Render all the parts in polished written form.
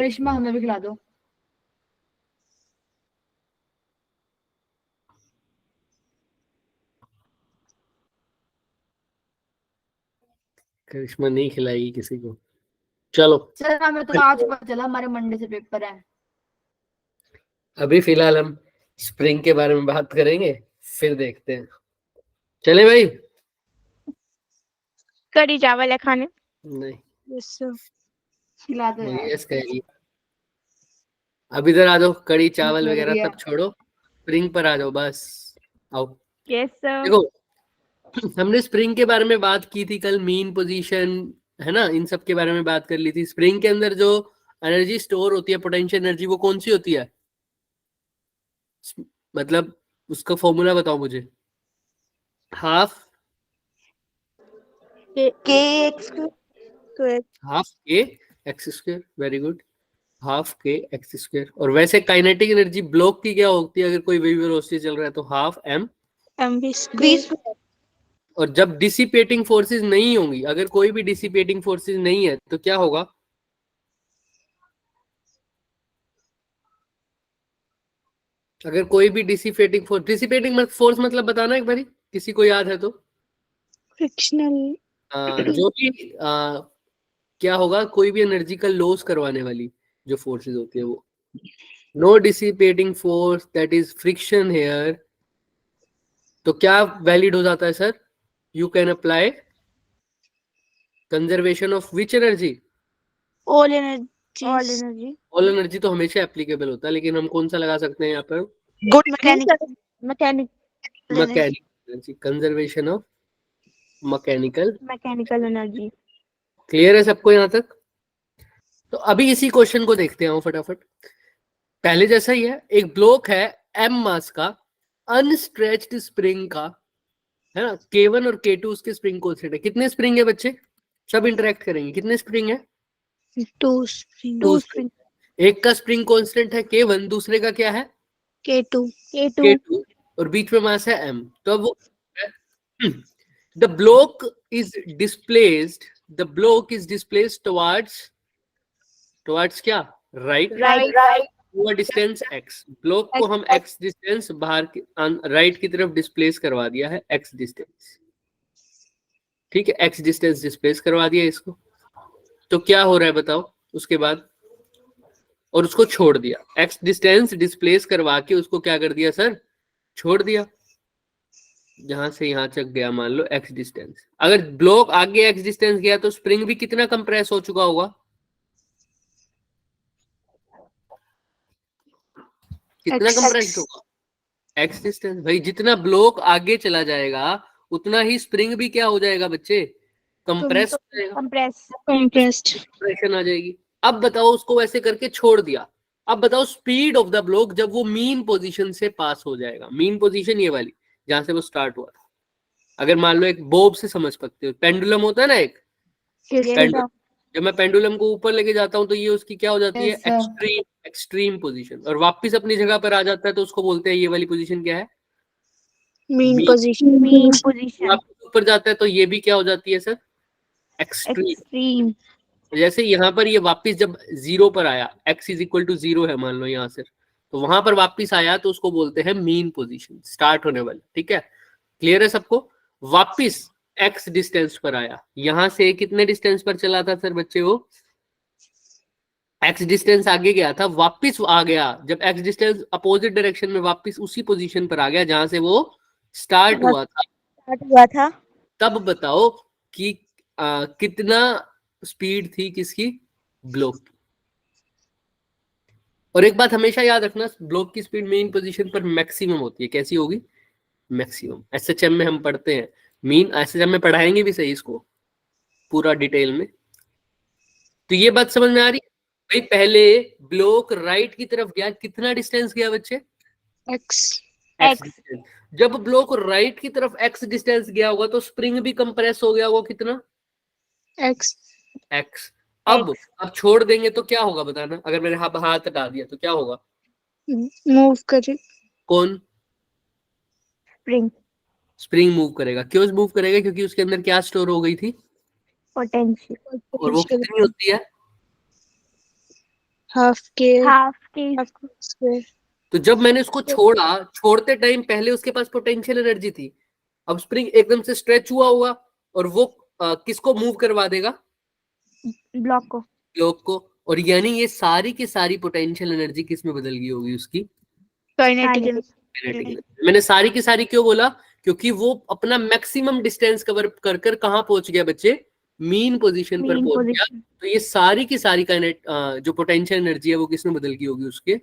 करिश्मा हमें भी खिला दो। करिश्मा नहीं खिलाएगी किसी को। चलो सर हमें तो आज पता चला हमारे मंडे से पेपर है। अभी फिलहाल हम स्प्रिंग के बारे में बात करेंगे, फिर देखते हैं। चले भाई। कड़ी चावल है खाने? नहीं, यस खिला दो वो यार। यस कहेगी। अब इधर आ जाओ, कड़ी चावल लग वगैरह रही है। सब छोड़ो, स्प्रिंग पर आ जाओ बस। आओ यस सर। देखो, हमने स्प्रिंग के बारे में बात की थी कल, मीन पोजीशन है ना, इन सब के बारे में बात कर ली थी। स्प्रिंग के अंदर जो एनर्जी स्टोर होती है, पोटेंशियल एनर्जी, वो कौन सी होती है? मतलब उसका फॉर्मूला बताओ मुझे। Half k x square. Half k x square, very good, half k x square. और वैसे काइनेटिक एनर्जी ब्लॉक की क्या होती है अगर कोई वेव वेलोसिटी चल रहा है? तो हाफ एम एमवी स्क्वायर। और जब डिसिपेटिंग फोर्सेस नहीं होंगी, अगर कोई भी डिसिपेटिंग फोर्सेस नहीं है तो क्या होगा? अगर कोई भी डिसिपेटिंग फोर्स मतलब बताना एक बारी, किसी को याद है तो। फ्रिक्शनल। जो भी क्या होगा, कोई भी एनर्जी का लॉस करवाने वाली जो फोर्सेस होती है वो। No dissipating force, that is friction here. तो क्या वैलिड हो जाता है sir? You can apply conservation of which energy? All energy. All energy. All energy तो हमेशा एप्लीकेबल होता है, लेकिन हम कौन सा लगा सकते हैं यहाँ पर? Good mechanical. Mechanical mechanical energy, conservation of mechanical. Mechanical energy. Clear है सबको यहाँ तक? तो अभी इसी क्वेश्चन को देखते हैं फटाफट। पहले जैसा ही है, एक ब्लॉक है एम मास का, अनस्ट्रेच्ड स्प्रिंग का, है ना। K1 और K2 उसके स्प्रिंग कोएफिशिएंट है। कितने स्प्रिंग है बच्चे? सब इंटरेक्ट करेंगे। कितने स्प्रिंग है? Two spring. एक का स्प्रिंग कांस्टेंट है K1, दूसरे का क्या है? K2। K2, और बीच में मास है m। तो अब वो the block is displaced towards क्या? राइट। Distance x। ब्लॉक को हम x डिस्टेंस बाहर राइट की तरफ डिस्प्लेस करवा दिया है, x डिस्टेंस। ठीक है, x डिस्टेंस डिस्प्लेस करवा दिया इसको। तो क्या हो रहा है बताओ उसके बाद? और उसको छोड़ दिया, x डिस्टेंस डिस्प्लेस करवा के उसको क्या कर दिया सर? छोड़ दिया। जहां से यहां तक गया मान लो x डिस्टेंस। अगर ब्लॉक आगे x डिस्टेंस गया तो स्प्रिंग भी कितना कंप्रेस हो चुका होगा? कितना कंप्रेस्ड होगा? x distance. भाई जितना ब्लॉक आगे चला जाएगा उतना ही स्प्रिंग भी क्या हो जाएगा बच्चे? कंप्रेस हो जाएगा, कंप्रेशन आ जाएगी। अब बताओ, उसको वैसे करके छोड़ दिया। अब बताओ स्पीड ऑफ द ब्लॉक जब वो मीन पोजीशन से पास हो जाएगा। मीन पोजीशन ये वाली जहां से वो स्टार्ट हुआ था। अगर मान लो एक बोब से समझ सकते हो, पेंडुलम होता है ना एक, पेंडुलम। जब मैं पेंडुलम को ऊपर लेके जाता हूँ तो ये उसकी क्या हो जाती है? Yes, sir. Extreme position. और वापस अपनी जगह पर आ जाता है तो उसको बोलते हैं, ये वाली पोजीशन क्या है? Mean position. वापस ऊपर जाता है तो ये भी क्या हो जाती है सर? एक्सट्रीम। जैसे यहाँ पर ये वापस जब जीरो पर आया, x इज इक्वल टू 0 है मान लो यहाँ से, तो वहां पर वापस आया तो उसको बोलते हैं मीन पोजीशन, स्टार्ट होने वाली। ठीक है, क्लियर है सबको? वापस x डिस्टेंस पर आया, यहां से कितने डिस्टेंस पर चला था सर बच्चे? वो x डिस्टेंस आगे गया था, वापस आ गया। जब x डिस्टेंस अपोजिट डायरेक्शन में वापस उसी पोजीशन पर आ गया जहां से वो स्टार्ट हुआ था। तब बताओ कि कितना स्पीड थी किसकी? ब्लॉक की। और एक बात हमेशा याद रखना, ब्लॉक की स्पीड मेन पोजीशन पर मैक्सिमम होती है। कैसी होगी? मैक्सिमम। एसएचएम में हम पढ़ते हैं, मीन एसएचएम में पढ़ाएंगे भी सही इसको पूरा डिटेल में। तो ये बात समझ में आ रही है भाई? पहले ब्लॉक राइट की तरफ गया, कितना डिस्टेंस गया बच्चे? X distance. जब ब्लॉक राइट की तरफ एक्स डिस्टेंस गया होगा तो स्प्रिंग भी कंप्रेस हो गया होगा, कितना? एक्स। अब छोड़ देंगे तो क्या होगा बताना? अगर मैंने हाथ हटा दिया तो क्या होगा? मूव करे। कौन? स्प्रिंग मूव करेगा। क्यों मूव करेगा? क्योंकि उसके अंदर क्या स्टोर हो गई थी? पोटेंशियल। और वो कितनी होती है? हाफ के स्क्वायर। तो जब मैंने उसको छोड़ा, छोड़ते टाइम पहले उसके पास पोटेंशियल एनर्जी थी, अब स्प्रिंग एकदम से स्ट्रेच हुआ होगा और वो किसको मूव करवा देगा? ब्लॉक को। और यानी ये सारी की सारी पोटेंशियल एनर्जी किस में बदल गई होगी? उसकी काइनेटिक काइनेटिक एनर्जी। मैंने सारी की सारी क्यों बोला? क्योंकि वो अपना मैक्सिमम डिस्टेंस कवर कर कर कहाँ पहुंच गया बच्चे? मीन पोजीशन पर पहुंच गया। तो ये सारी की सारी जो पोटेंशियल एनर्जी है वो किस में बदल गई होगी? उसके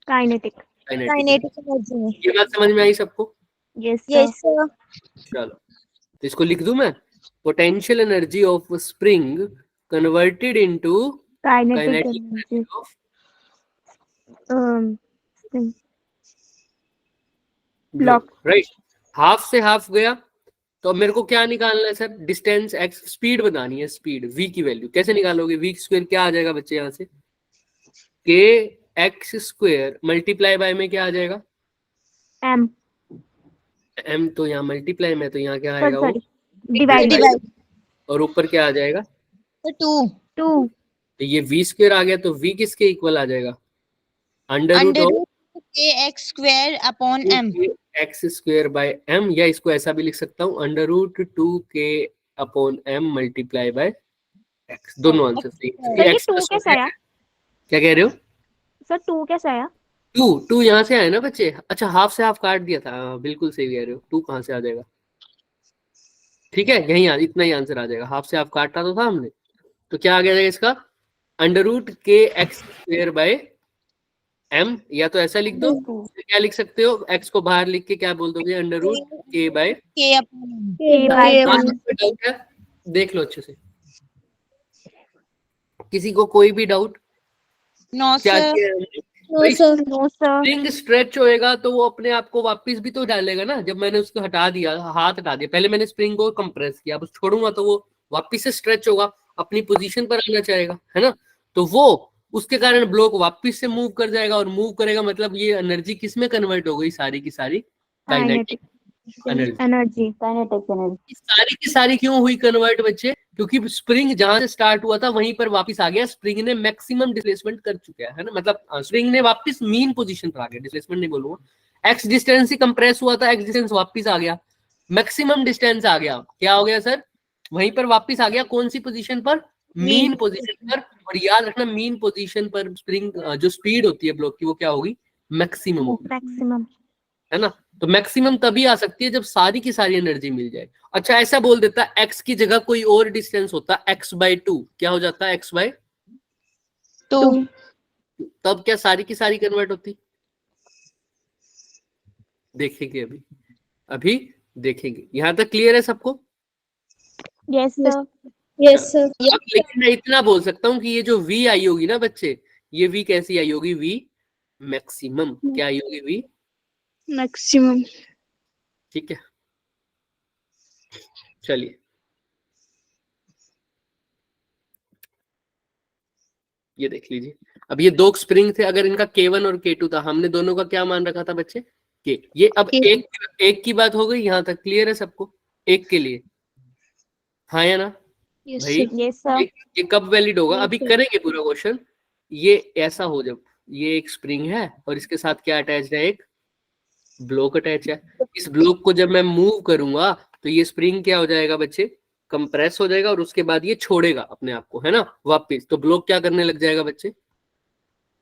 काइनेटिक एनर्जी में। ये बात समझ में आई सबको? Yes sir. चलो तो इसको लिख दूं मैं, potential energy of spring converted into kinetic energy of block. Right. Half से हाफ गया, तो अब मेरे को क्या निकालना है सर? डिस्टेंस एक्स, स्पीड बतानी है। स्पीड v की वैल्यू कैसे निकालोगे? v स्क्वायर क्या आ जाएगा बच्चे यहाँ से? k x square multiply by में क्या आ जाएगा? m तो यहाँ मल्टीप्लाई में, तो यहाँ क्या आएगा? वो डिवाइड और ऊपर क्या आ जाएगा? 2 तो ये v स्क्वायर आ गया, तो v किसके इक्वल आ जाएगा? Under root x square upon m। X square by m, या इसको ऐसा भी लिख सकता हूँ, under root 2k upon m multiply by x। दोनों आंसर सही है। सर 2 कैसे आया? क्या कह रहे हो सर 2 कैसे आया? 2 यहाँ से आया ना बच्चे? अच्छा हाफ से हाफ काट दिया था। बिल्कुल सही कह रहे हो। 2 कहाँ से आ जाएगा? ठीक है, यही इतना ही आंसर आ जाएगा। हाफ से हाफ काटा तो था हमने, तो क्या आ गया इसका? Under root k x square by m, या तो ऐसा लिख दो, क्या लिख सकते हो? x को बाहर लिख के क्या बोल दोगे? Under root k by doubt है? देख लो अच्छे से। किसी को कोई भी डाउट? नो क्या सर। स्प्रिंग स्ट्रेच होएगा तो वो अपने आप को वापस भी तो डालेगा ना। जब मैंने उसको हटा दिया, हाथ हटा दिया, पहले मैंने स्प्रिंग को कंप्रेस किया, अब छोड़ूंगा तो वो वापस से स्ट्रेच होगा, अपनी पोजीशन पर आना चाहेगा, है ना? तो वो उसके कारण ब्लॉक वापस से मूव कर जाएगा, और मूव करेगा मतलब ये एनर्जी किस में कन्वर्ट हो गई? सारी की सारी काइनेटिक एनर्जी। सारी की सारी क्यों हुई कन्वर्ट बच्चे? क्योंकि स्प्रिंग जहां से स्टार्ट हुआ था वहीं पर वापस आ गया। स्प्रिंग ने मैक्सिमम डिस्प्लेसमेंट कर चुका है ना, मतलब स्प्रिंग ने वापस मीन पोजीशन पर आ गया। डिस्प्लेसमेंट नहीं बोलूंगा, एक्स डिस्टेंस ही कंप्रेस हुआ था, एक्स डिस्टेंस वापस आ गया, मैक्सिमम डिस्टेंस आ गया। क्या हो गया सर? वहीं पर वापस आ गया। कौन सी पोजीशन पर? मीन पोजीशन पर। और याद रखना, मीन पोजीशन पर स्प्रिंग जो स्पीड होती है ब्लॉक की वो क्या होगी? मैक्सिमम होगी, है ना? तो मैक्सिमम तभी आ सकती है जब सारी की सारी एनर्जी मिल जाए। अच्छा ऐसा बोल देता, x की जगह कोई और डिस्टेंस होता x/2, क्या हो जाता? x/2। तब क्या सारी की सारी कन्वर्ट होती? देखेंगे अभी देखेंगे। यहां तक क्लियर है सबको? Yes sir. अब लेकिन मैं इतना बोल सकता हूँ कि ये जो v आई होगी ना बच्चे, ये v कैसी आई होगी? v maximum. क्या आई होगी? v maximum. ठीक है, चलिए ये देख लीजिए। अब ये 2 स्प्रिंग थे, अगर इनका K1 और K2 था, हमने दोनों का क्या मान रखा था बच्चे? K। ये अब एक की बात हो गई। यहां तक क्लियर है सबको? एक के लिए हाँ या ना भाई? ये कब वैलिड होगा? अभी करेंगे पूरा क्वेश्चन। ये ऐसा हो जब ये एक स्प्रिंग है और इसके साथ क्या अटैच्ड है? एक ब्लॉक अटैच है। इस ब्लॉक को जब मैं मूव करूंगा तो ये स्प्रिंग क्या हो जाएगा बच्चे? कंप्रेस हो जाएगा, और उसके बाद ये छोड़ेगा अपने आप को, है ना, वापस। तो ब्लॉक क्या करने लग जाएगा बच्चे?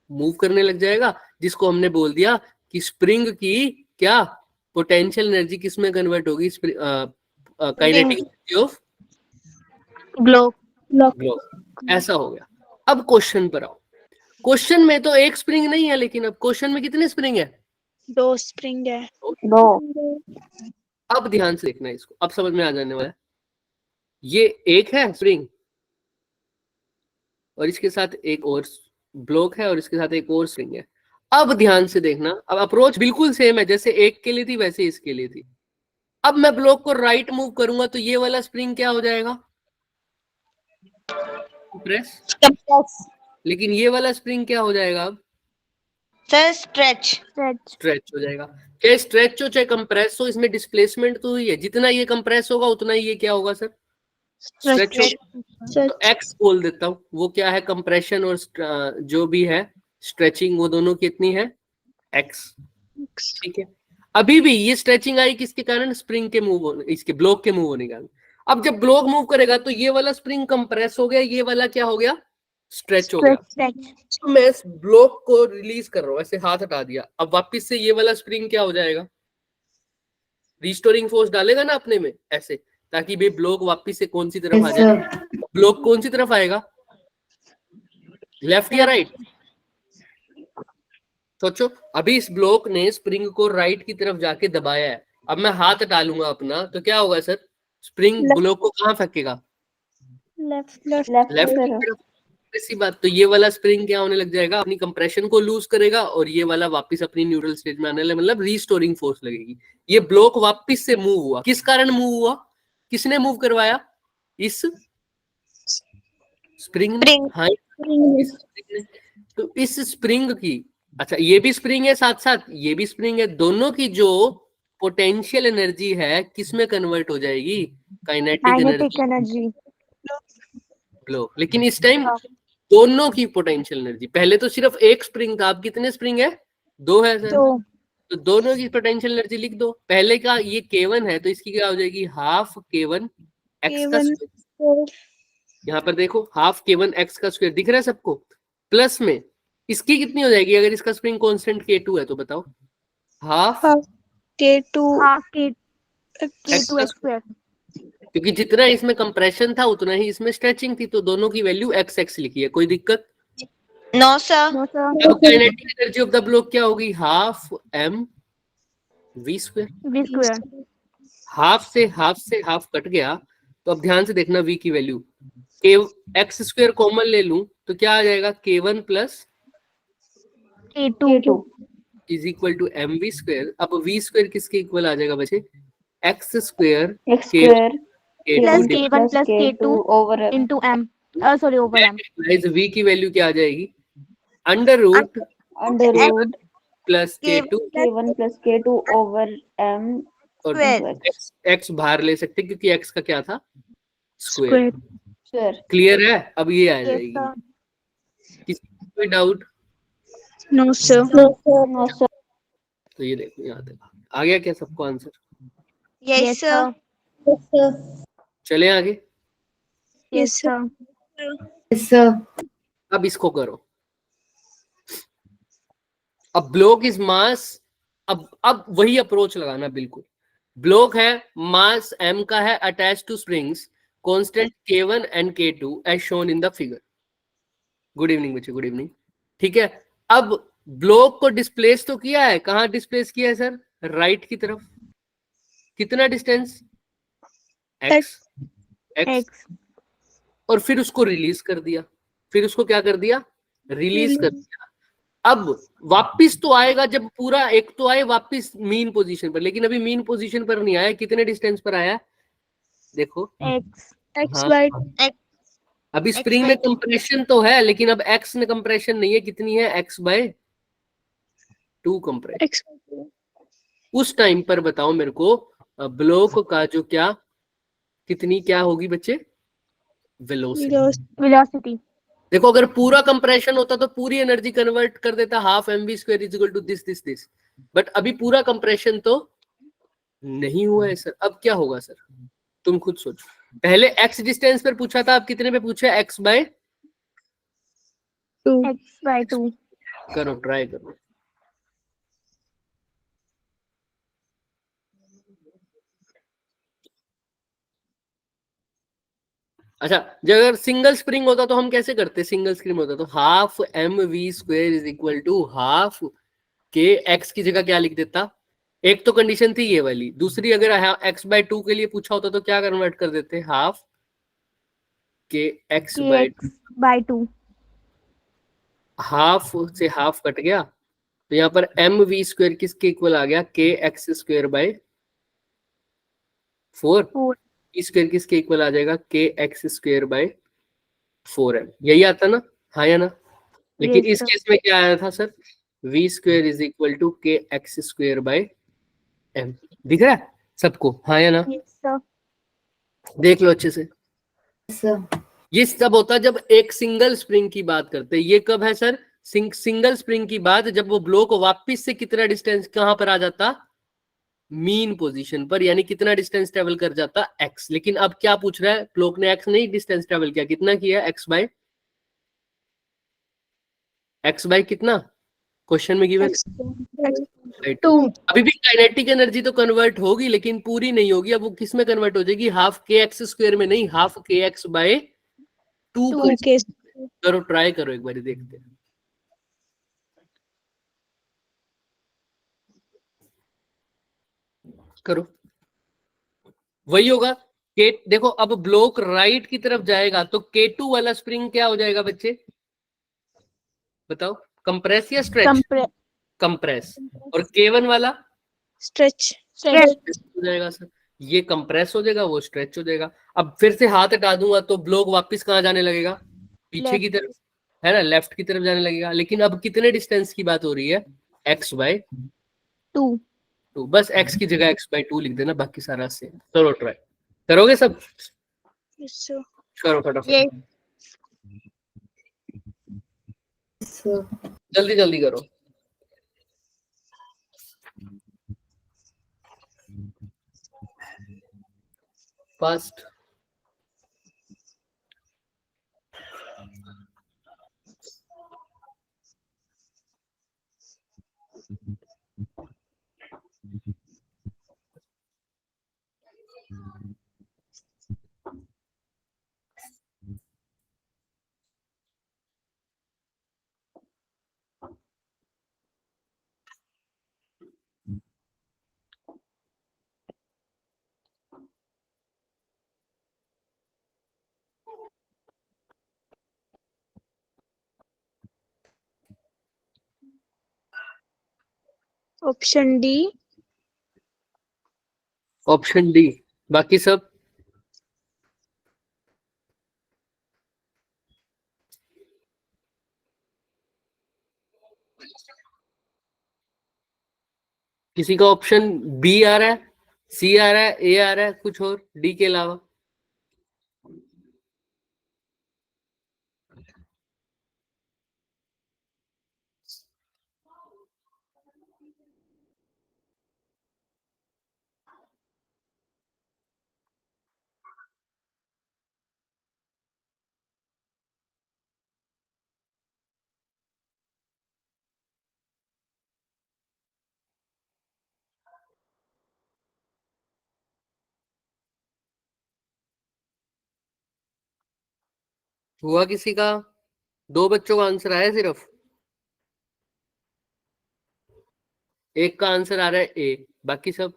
मूव करने लग जाएगा, जिसको हमने बोल दिया कि स्प्रिंग की क्या पोटेंशियल एनर्जी किस में कन्वर्ट होगी? Kinetic energy of block. ऐसा हो गया। अब क्वेश्चन पर आओ। क्वेश्चन में तो एक स्प्रिंग नहीं है, लेकिन अब क्वेश्चन में कितने स्प्रिंग है? 2 स्प्रिंग है। 2। अब ध्यान से देखना इसको, अब समझ में आ जाने वाला है। ये एक है स्प्रिंग, और इसके साथ एक और ब्लॉक है, और इसके साथ एक और स्प्रिंग है। अब ध्यान से देखना, अब अप्रोच बिल्कुल सेम है, जैसे एक के लिए थी वैसे इसके लिए थी। अब मैं ब्लॉक को राइट मूव करूंगा तो ये वाला स्प्रिंग क्या हो जाएगा? प्रेस। लेकिन ये वाला स्प्रिंग क्या हो जाएगा? अब सर स्ट्रेच हो जाएगा। चाहे स्ट्रेच हो चाहे कंप्रेस हो, इसमें डिस्प्लेसमेंट तो हुई है। जितना ये कंप्रेस होगा उतना ही ये क्या होगा सर? स्ट्रेच होगा। तो एक्स बोल देता हूँ, वो क्या है? कंप्रेशन और जो भी है स्ट्रेचिंग वो दोनों कितनी है, एक्स। ठीक है, अभी भी ये स्ट्रेचिंग आई किसके कारण, स्प्रिंग के मूव होने, इसके ब्लॉक के मूव होने के कारण। अब जब ब्लॉक मूव करेगा तो ये वाला स्प्रिंग कंप्रेस हो गया, ये वाला क्या हो गया, स्ट्रेच हो गया। स्ट्रेच। तो मैं इस ब्लॉक को रिलीज कर रहा हूँ, ऐसे हाथ हटा दिया, अब वापस से ये वाला स्प्रिंग क्या हो जाएगा, रिस्टोरिंग फोर्स डालेगा ना अपने में ऐसे, ताकि भाई ब्लॉक वापस से कौन सी तरफ आ Yes, जाए, sir. ब्लॉक कौन सी तरफ आएगा, लेफ्ट या राइट। सोचो, अभी इस ब्लॉक ने स्प्रिंग को राइट की तरफ जाके दबाया है, अब मैं हाथ डालूंगा अपना तो क्या होगा सर, स्प्रिंग ब्लॉक को कहाँ फेंकेगा, लेफ्ट लेफ्ट की तरफ। इसी बात, तो ये वाला स्प्रिंग क्या होने लग जाएगा, अपनी कंप्रेशन को लूज करेगा और ये वाला वापस अपनी न्यूट्रल स्टेट में आने लगे, मतलब रीस्टोरिंग फोर्स लगेगी। ये ब्लॉक वापस से मूव हुआ, किस कारण मूव हुआ, किसने मूव करवाया, इस स्प्रिंग ने। हाँ, इस स्प्रिंग ने। तो इस स्प्रिंग की, अच्छा ये भी स्प्रिंग है साथ साथ ये भी स्प्रिंग है, दोनों की जो पोटेंशियल एनर्जी है किसमें कन्वर्ट हो जाएगी, काइनेटिक एनर्जी, ब्लॉक। लेकिन इस टाइम दोनों की पोटेंशियल एनर्जी, पहले तो सिर्फ एक स्प्रिंग था, अब कितने स्प्रिंग है, दो है सर, तो दोनों की पोटेंशियल एनर्जी लिख दो। पहले का ये K1 है तो इसकी क्या हो जाएगी, हाफ K1 x का स्क्वायर। यहाँ पर देखो हाफ K1 x का स्क्वायर दिख रहा है सबको, प्लस में इसकी कितनी हो जाएगी, अगर इसका स्प्रिंग कांस्टेंट K2 है तो बताओ, half K2 K2 x square. क्योंकि जितना इसमें कंप्रेशन था उतना ही इसमें स्ट्रेचिंग थी, तो दोनों की वैल्यू x x लिखी है, कोई दिक्कत। No sir. अब kinetic energy of the block क्या होगी, half m v square. Half से हाफ कट गया, तो अब ध्यान से देखना v की वैल्यू, x स्क्वायर कॉमन ले लूं तो क्या आ जाएगा, K1 plus K2 is equal to m we square. अब v स्क्वायर किसके इक्वल आ जाएगा बच्चे, x square plus K1 plus K2 into m, sorry over m। v की वैल्यू क्या आ जाएगी, under root plus K1 plus K2 over m और x बाहर ले सकते क्योंकि x का क्या था, स्क्वायर। क्लियर है, अब ये आ जाएगी, किसी को कोई डाउट, नो सर। तो ये देखो यहाँ देखो आ गया क्या सबको आंसर, यस सर। चले आगे। Yes sir. Yes, sir. अब इसको करो, अब ब्लॉक इज मास, अब वही अप्रोच लगाना, बिल्कुल ब्लॉक है, मास m का है, attach to springs, constant K1 and K2 as shown in the figure. Good evening बच्चे, गुड इवनिंग। ठीक है, अब ब्लॉक को डिस्प्लेस तो किया है, कहां डिस्प्लेस किया है सर, राइट की तरफ, कितना डिस्टेंस, x, और फिर उसको रिलीज कर दिया, फिर उसको क्या कर दिया, रिलीज कर दिया। अब वापिस तो आएगा जब पूरा, एक तो आए वापिस मीन पोजीशन पर, लेकिन अभी मीन पोजीशन पर नहीं आया, कितने डिस्टेंस पर आया, देखो x हाँ, बाय अभी स्प्रिंग में कंप्रेशन तो है, लेकिन अब x में कंप्रेशन नहीं है, कितनी है, x/2 कंप्रेशन। x। उस टाइम पर बताओ मेरे को, ब्लॉक का जो क्या, कितनी क्या होगी बच्चे, वेलोसिटी। देखो अगर पूरा कंप्रेशन होता तो पूरी एनर्जी कन्वर्ट कर देता, half mv square is equal to this, but अभी पूरा कंप्रेशन तो नहीं हुआ है सर। अब क्या होगा सर, तुम खुद सोचो, पहले x डिस्टेंस पर पूछा था, अब कितने पे पूछा है, x/2। करो, ट्राई करो। अच्छा, जब अगर सिंगल स्प्रिंग होता तो हम कैसे करते, सिंगल स्प्रिंग होता तो half mv square is equal to half k, x की जगह क्या लिख देता, एक तो कंडीशन थी ये वाली, दूसरी अगर x/2 के लिए पूछा होता तो क्या कन्वर्ट कर देते, हाफ के x/2, हाफ से हाफ कट गया, तो यहाँ पर mv स्क्वायर किसके इक्वल आ गया, के x स्क्वायर बाय 4, स्क्वायर किसके इक्वल आ जाएगा, के x स्क्वायर बाय 4m, यही आता ना, हाँ या ना। लेकिन इस केस में क्या आया था sir, v square is equal to k x square by m, दिख रहा है सबको, हाँ या ना, देख लो अच्छे से। Yes, sir. ये सब होता जब एक सिंगल स्प्रिंग की बात करते हैं, ये कब है सर, सिंगल स्प्रिंग की बात, जब वो ब्लो को वापस से कितना डिस्टेंस कहां पर आ जाता, मीन पोजीशन पर, यानी कितना डिस्टेंस ट्रेवल कर जाता x। लेकिन अब क्या पूछ रहा है, ब्लोक ने x नहीं डिस्टेंस ट्रेवल किया, कितना किया, x बाय कितना क्वेश्चन में गिवन, 2। अभी भी काइनेटिक एनर्जी तो कन्वर्ट होगी लेकिन पूरी नहीं होगी, अब वो किस में कन्वर्ट हो जाएगी, हाफ के एक्स स्क्वायर में, नहीं हाफ के एक्स बाय 2 करो, ट्राई करो एक बार, देखते हैं। करो, वही होगा। के देखो अब ब्लॉक राइट की तरफ जाएगा तो K2 वाला स्प्रिंग क्या हो जाएगा बच्चे, बताओ, कंप्रेस या स्ट्रेच, कंप्रेस, और K1 वाला स्ट्रेच हो जाएगा सर, ये कंप्रेस हो जाएगा, वो स्ट्रेच हो जाएगा। अब फिर से हाथ हटा दूंगा तो ब्लॉक वापस कहाँ जाने लगेगा, पीछे की तरफ, है ना, लेफ्ट की तरफ जाने लगेगा। लेकिन अब कितने डिस्टेंस की बात हो रही है, x/2, बस x की जगह x/2 लिख देना, बाकी सारा सेम। चलो ट्राई करोगे सब, करो फटाफट, जल्दी जल्दी करो। Fast, option D, option D, बाकी सब किसी का ऑप्शन बी आ रहा है, सी आ रहा है, ए आ रहा है, कुछ और डी के अलावा, हुआ किसी का, 2 बच्चों का आंसर आया सिर्फ, एक का आंसर आ रहा है ए, बाकी सब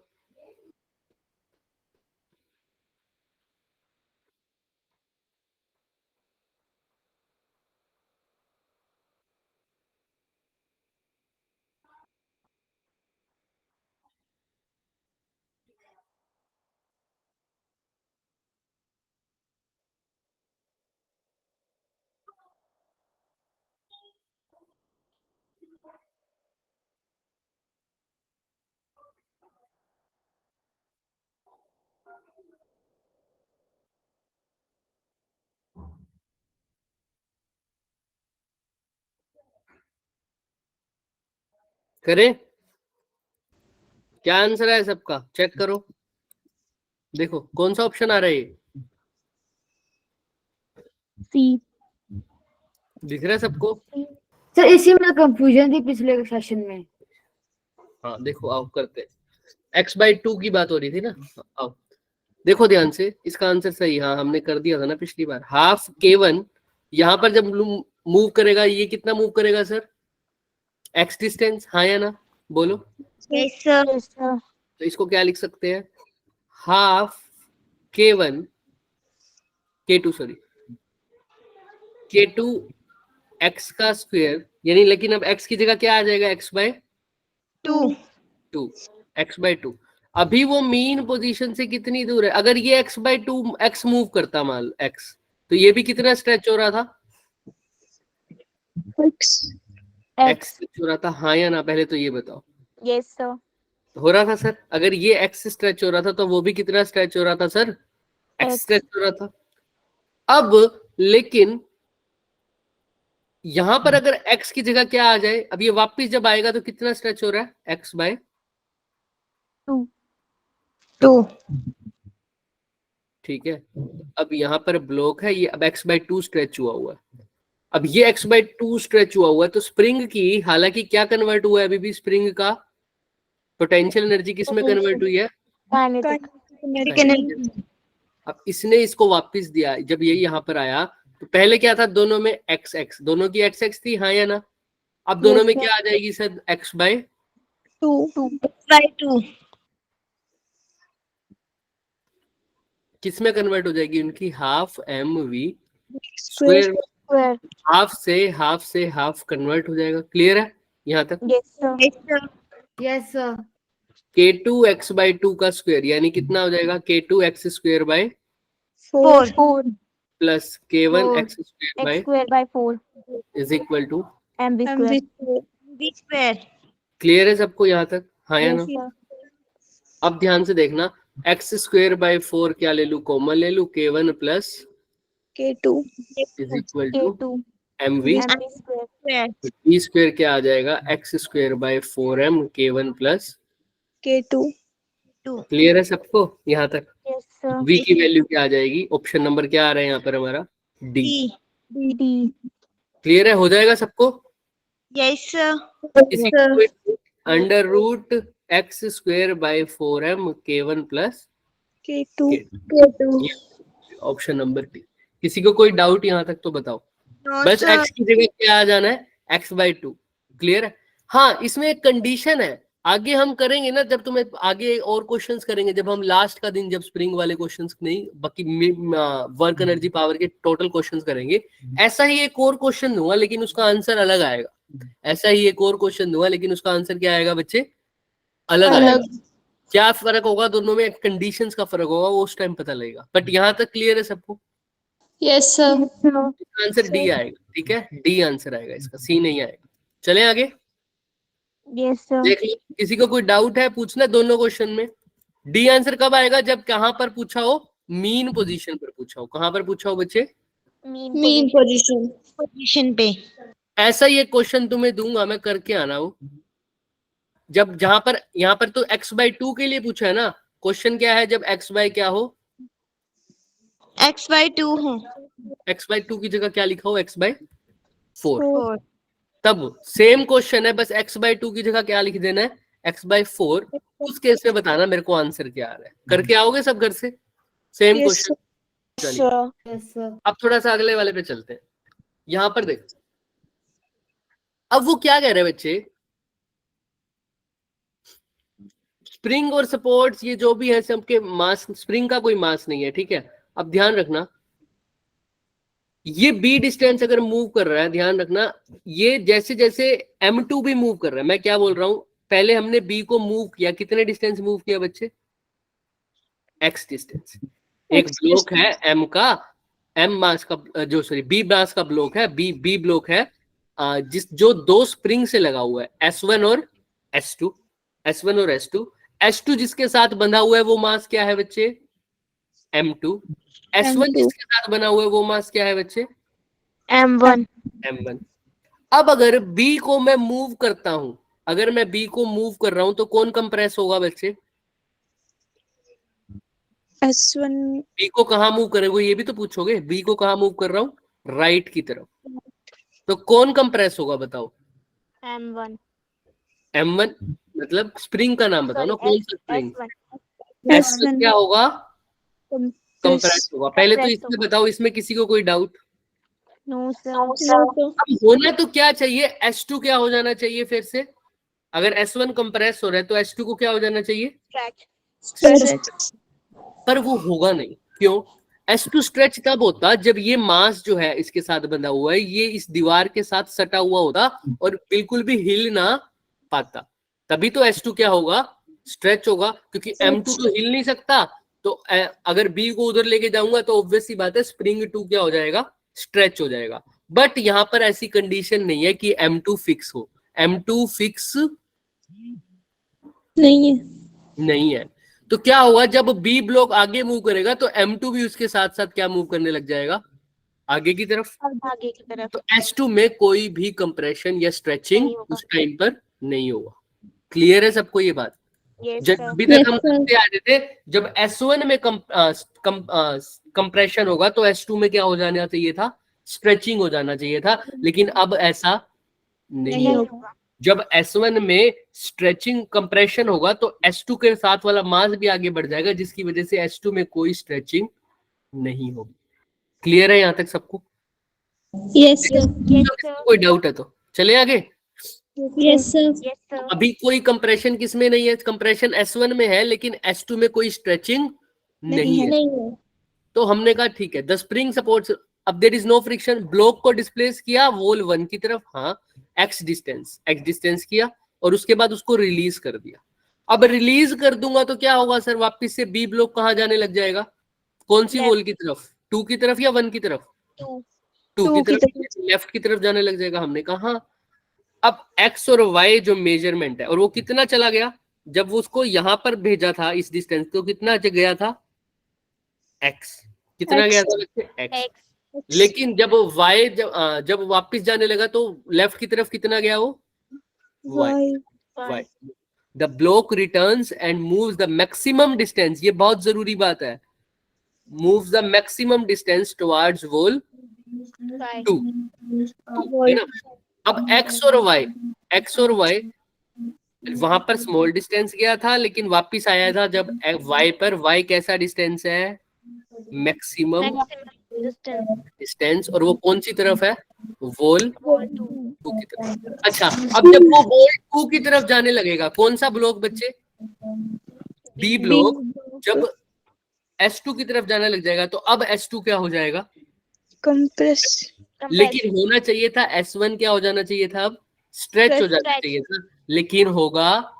करें, क्या आंसर है सबका, चेक करो, देखो कौन सा ऑप्शन आ रहा है, सी, दिख रहा है सबको, सर इसी में कंफ्यूजन थी पिछले सेशन में। हाँ देखो आओ करते, x/2 की बात हो रही थी ना, आओ देखो ध्यान से, इसका आंसर सही, हाँ हमने कर दिया था ना पिछली बार, हाफ K1 यहाँ पर जब मूव करेगा, ये कितना मूव करेगा सर, x डिस्टेंस, हाँ या ना, बोलो। यस सर, तो इसको क्या लिख सकते हैं, half K1 K2 sorry K2 x का स्क्वायर, यानी लेकिन अब x की जगह क्या आ जाएगा, x/2, x/2। अभी वो मीन पोजीशन से कितनी दूर है, अगर ये x/2 x मूव करता मान x, तो ये भी कितना स्ट्रेच हो रहा था, x स्ट्रेच हो रहा था, हाँ या ना, पहले तो ये बताओ। यस सर, हो रहा था सर, अगर ये x स्ट्रेच हो रहा था तो वो भी कितना स्ट्रेच हो रहा था सर, x स्ट्रेच हो रहा था। अब लेकिन यहाँ पर अगर x की जगह क्या आ जाए, अब ये वापस जब आएगा तो कितना स्ट्रेच हो रहा है, x बाय 2. ठीक है। अब यहाँ पर ब्लॉक है, ये अब x बाय 2 स्ट्रेच हुआ है। अब ये x बाय 2 स्ट्रेच हुआ है, तो स्प्रिंग की हालांकि क्या कन्वर्ट हुआ है, अभी भी स्प्रिंग का पोटेंशियल एनर्जी किस में कन्वर्ट हुई है, काइनेटिक। अब इसने इसको वापस दिया। जब ये यहाँ पर आया तो पहले क्या था, दोनों में x x, दोनों की x x थी, हाँ या ना। अब दोनों में क्या आ जाएगी सर, x बाय 2. किस में कन्वर्ट हो जाएगी उनकी, half m we square, square. Half से हाफ कन्वर्ट हो जाएगा। क्लियर है यहाँ तक? Yes sir. Yes sir. k2 x by 2 का स्क्वायर यानी कितना हो जाएगा, k2 x square by 4 plus k1 Four. x square by x square by 4 is equal to mv square. Clear है सबको यहाँ तक, हाँ या ना। अब ध्यान से देखना, x स्क्वायर बाय 4 क्या ले लू, कॉमन ले लू, k1 plus K2. Is equal to k2 mv mv square. b square क्या आ जाएगा, x square by 4m k1 plus K2. Clear है सबको यहाँ तक। Yes sir. v की वैल्यू क्या आ जाएगी, ऑप्शन नंबर क्या आ रहा है यहाँ पर हमारा, d। डी। क्लियर है, हो जाएगा सबको। Yes sir. Under root x square by 4m k1 plus K2. Option number D. किसी को कोई डाउट यहाँ तक तो बताओ। No बस sir. x की जगह क्या आ जाना है, x बाय 2। क्लियर है। हाँ, इसमें एक कंडीशन है, आगे हम करेंगे ना, जब तुम्हें आगे और क्वेश्चंस करेंगे, जब हम लास्ट का दिन, जब स्प्रिंग वाले क्वेश्चंस नहीं, बाकी वर्क एनर्जी पावर के टोटल क्वेश्चंस करेंगे, ऐसा ही एक और क्वेश्चन दूंगा लेकिन उसका आंसर अलग आएगा। ऐसा ही एक और क्वेश्चन दूंगा लेकिन उसका आंसर क्या आएगा बच्चे, अलग आएगा। क्या फर्क होगा दोनों में, कंडीशंस का फर्क होगा, वो उस टाइम पता लगेगा। बट यहाँ तक क्लियर है सबको? Yes sir. इसका आंसर डी आएगा, ठीक है, डी आंसर आएगा इसका, सी नहीं आएगा। चलें आगे, यस सर। देख लो, किसी को कोई डाउट है पूछना दोनों क्वेश्चन में। डी आंसर कब आएगा, जब कहां पर पूछा हो, मीन पोजीशन पर पूछा हो। कहां पर पूछा हो बच्चे, Mean position पे. ऐसा ही एक क्वेश्चन तुम्हें दूंगा मैं, करके आना वो। जब जहां पर, यहाँ पर तो x बाय 2 के लिए पूछा है ना, क्वेश्चन क्या है, जब x बाय क्या हो, X by 2 हो. x बाय 2 की जगह क्या लिखा हो, x बाय 4। तब सेम क्वेश्चन है, बस x बाय 2 की जगह क्या लिख देना है, x बाय 4। उस केस में बताना मेरे को आंसर क्या आ रहा है। करके आओगे सब घर से, सेम Yes क्वेश्चन। चलिए यस सर। अब थोड़ा सा अगले वाले पे चलते हैं। यहां पर देख, अब वो क्या कह रहे हैं बच्चे, स्प्रिंग और सपोर्ट्स ये जो भी है सबके मास, स्प्रिंग का कोई मास नहीं है, ठीक है। अब ध्यान रखना, ये b डिस्टेंस अगर मूव कर रहा है, ध्यान रखना, ये जैसे जैसे m2 भी मूव कर रहा है, मैं क्या बोल रहा हूं, पहले हमने b को मूव किया, कितने डिस्टेंस मूव किया बच्चे, x डिस्टेंस। एक ब्लॉक है m का, m मास का, जो सॉरी b मास का ब्लॉक है, b ब्लॉक है, जिस जो दो स्प्रिंग से लगा हुआ है, S1 और S2, S1 और S2 जिसके साथ बंधा हुआ है वो मास क्या है बच्चे, M2। S1 जिसके साथ बना हुआ है वो मास क्या है बच्चे, m1। अब अगर B को मैं मूव करता हूं, अगर मैं B को मूव कर रहा हूं तो कौन कंप्रेस होगा बच्चे, S1. B को कहां मूव करेंगे, ये भी तो पूछोगे, B को कहां मूव कर रहा हूं, राइट की तरफ, तो कौन कंप्रेस होगा बताओ, m1 M1। मतलब स्प्रिंग का नाम बताओ ना, कौन सा स्प्रिंग, S1। S1 क्या होगा, कंप्रेस होगा। पहले तो इसमें बताओ, इसमें किसी को कोई डाउट, नो सर। अब होना तो क्या चाहिए, S2 क्या हो जाना चाहिए फिर से, अगर S1 कंप्रेस हो रहा है तो S2 को क्या हो जाना चाहिए, पर वो होगा नहीं। क्यों, S2 स्ट्रेच तब होता जब ये मास जो है इसके साथ बंधा हुआ है, ये इस दीवार के साथ सटा हुआ होता और बिल्कुल भी हिल ना पाता, तभी तो S2 क्या होगा, स्ट्रेच होगा, क्योंकि M2 तो हिल नहीं सकता। तो अगर B को उधर लेके जाऊंगा तो ऑब्वियस सी बात है स्प्रिंग 2 क्या हो जाएगा, स्ट्रेच हो जाएगा। बट यहाँ पर ऐसी कंडीशन नहीं है कि M2 फिक्स हो, M2 फिक्स नहीं है। तो क्या होगा, जब B ब्लॉक आगे मूव करेगा तो M2 भी उसके साथ साथ क्या मूव करने लग जाएगा, आगे की तरफ। आगे की तरफ। तो S2 में कोई भी कंप्रेशन या स्ट्रेचिंग नहीं होगा। उस टाइम पर नहीं होगा। क्लियर है सबको ये बात? यस जब सर। अभी तक हम करते आ रहे थे, जब S1 में कंप्रेशन होगा तो S2 में क्या हो जाना चाहिए था? स्ट्रेचिंग हो जाना चाहिए था, लेकिन अब ऐसा नहीं नहीं होगा। होगा। जब S1 में स्ट्रेचिंग कंप्रेशन होगा तो S2 के साथ वाला मास भी आगे बढ़ जाएगा, जिसकी वजह से S2 में कोई स्ट्रेचिंग नहीं होगी। क्लियर है यहाँ तक सबको? Yes sir. Yes sir. कोई डाउट है तो चले आगे। Yes sir. Yes sir. अभी कोई कंप्रेशन किसमें नहीं है? कंप्रेशन S1 में है, लेकिन S2 में कोई स्ट्रेचिंग नहीं है। तो हमने कहा ठीक है, द स्प्रिंग सपोर्ट्स, अब there is no friction, block को डिस्प्लेस किया वॉल 1 की तरफ, हाँ, x डिस्टेंस किया, और उसके बाद उसको रिलीज कर दिया। अब रिलीज कर दूंगा तो क्या होगा सर? वापस से बी ब्लॉक कहाँ जाने लग जाएगा? कौन सी वॉल की तरफ? 2 की तरफ या 1 की तरफ? 2 की तरफ, लेफ्ट की तरफ जाने लग जाएगा। हमने कहा हाँ। अब x और y जो मेजरमेंट है, और वो कितना चला गया? जब वो उसको यहां पर भेजा था इस डिस्टेंस, तो कितना गया था? x। कितना गया था बच्चे? x। लेकिन जब y जब वापस जाने लगा तो लेफ्ट की तरफ कितना गया वो? y। The block returns and moves the maximum distance, ये बहुत जरूरी बात है, moves the maximum distance towards wall 2, है ना? अब x और y वहां पर स्मॉल डिस्टेंस गया था, लेकिन वापस आया था जब y पर, y कैसा डिस्टेंस है? मैक्सिमम डिस्टेंस, और वो कौन सी तरफ है? वॉल 2 की तरफ। अच्छा, अब जब वो वॉल 2 की तरफ जाने लगेगा, कौन सा ब्लॉक बच्चे? B block. जब S2 की तरफ जाने लग जाएगा तो अब S2 क्या हो जाएगा? कंप्रेस। लेकिन होना चाहिए था S1 क्या हो जाना चाहिए था? अब स्ट्रेच हो जाना चाहिए था, लेकिन होगा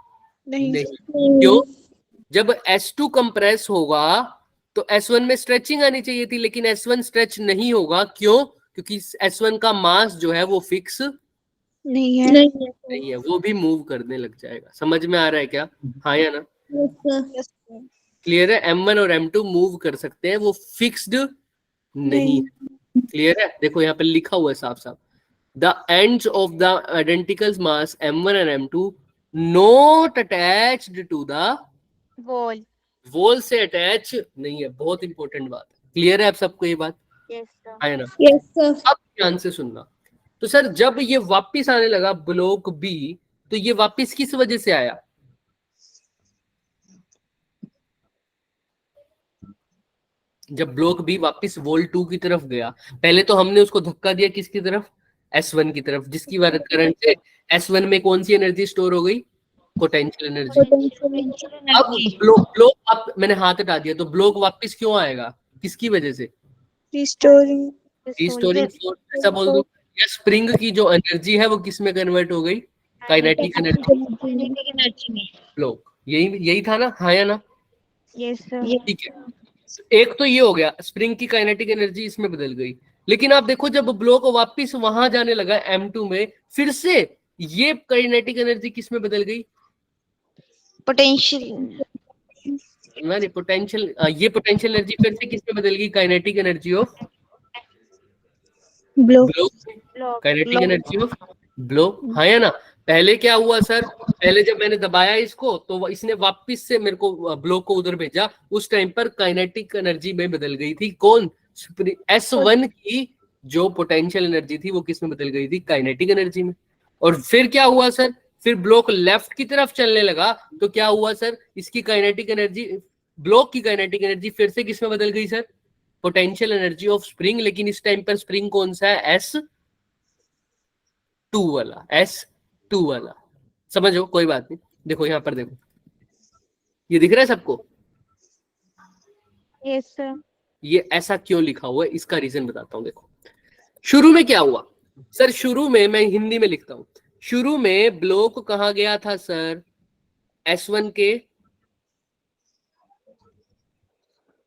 नहीं। क्यों? जब S2 कंप्रेस होगा तो S1 में स्ट्रेचिंग आनी चाहिए थी, लेकिन S1 स्ट्रेच नहीं होगा। क्यों? क्योंकि S1 का मास जो है वो फिक्स नहीं है। नहीं है, वो भी मूव करने लग जाएगा। समझ में आ रहा है क्या? हाँ या ना? क्लियर है? M1 और M2 मूव कर सकते हैं, वो फिक्स्ड नहीं। क्लियर है? देखो यहाँ पे लिखा हुआ है साफ साफ, the ends of the identical mass M1 and M2 not attached to the wall. Wall से अटैच नहीं है। बहुत इंपॉर्टेंट बात है। क्लियर है आप सबको ये बात? Yes sir. है ना? Yes sir. अब ध्यान से सुनना। तो सर जब ये वापस आने लगा ब्लॉक बी, तो ये वापस किस वजह से आया? जब ब्लॉक बी वापस वॉल 2 की तरफ गया, पहले तो हमने उसको धक्का दिया किसकी तरफ? S1 की तरफ, जिसकी करंट से S1 में कौन सी एनर्जी स्टोर हो गई? Potential energy. अब ब्लॉक आप, मैंने हाथ हटा दिया, तो ब्लॉक वापस क्यों आएगा? किसकी वजह से? रिस्टोरिंग फोर्स, ऐसा बोल दो। या स्प्रिंग की जो एनर्जी है वो किस में कन्वर्ट हो गई? काइनेटिक एनर्जी में। ब्लॉक यही था ना? हाँ या ना? Yes sir. ठीक है, एक तो ये हो गया, स्प्रिंग की काइनेटिक एनर्जी इसमें बदल गई। लेकिन आप देखो जब ब्लॉक वापस वहां जाने लगा M2 में, फिर से ये काइनेटिक एनर्जी किस में बदल गई? पोटेंशियल। पोटेंशियल, ये पोटेंशियल एनर्जी फिर से किस में बदल गई? Kinetic energy of block. Kinetic energy of block. हाँ या ना? पहले क्या हुआ सर? पहले जब मैंने दबाया इसको तो इसने वापस से मेरे को ब्लॉक को उधर भेजा, उस टाइम पर काइनेटिक एनर्जी में बदल गई थी। कौन? S1 की जो पोटेंशियल एनर्जी थी वो किस में बदल गई थी? काइनेटिक एनर्जी में। और फिर क्या हुआ सर? फिर ब्लॉक लेफ्ट की तरफ चलने लगा तो क्या हुआ सर? इसकी काइनेटिक एनर्जी, ब्लॉक की काइनेटिक एनर्जी फिर से किस में बदल गई sir? Potential energy of spring. लेकिन इस टाइम पर स्प्रिंग कौन सा है? S2 वाला, S2 वाला। समझो, कोई बात नहीं। देखो यहाँ पर, देखो ये दिख रहा है सबको? Yes sir. ये ऐसा क्यों लिखा हुआ है, इसका रीजन बताता हूँ। देखो शुरू में क्या हुआ सर? शुरू में, मैं हिंदी में लिखता हूँ, शुरू में ब्लॉक कहाँ गया था सर? S1 के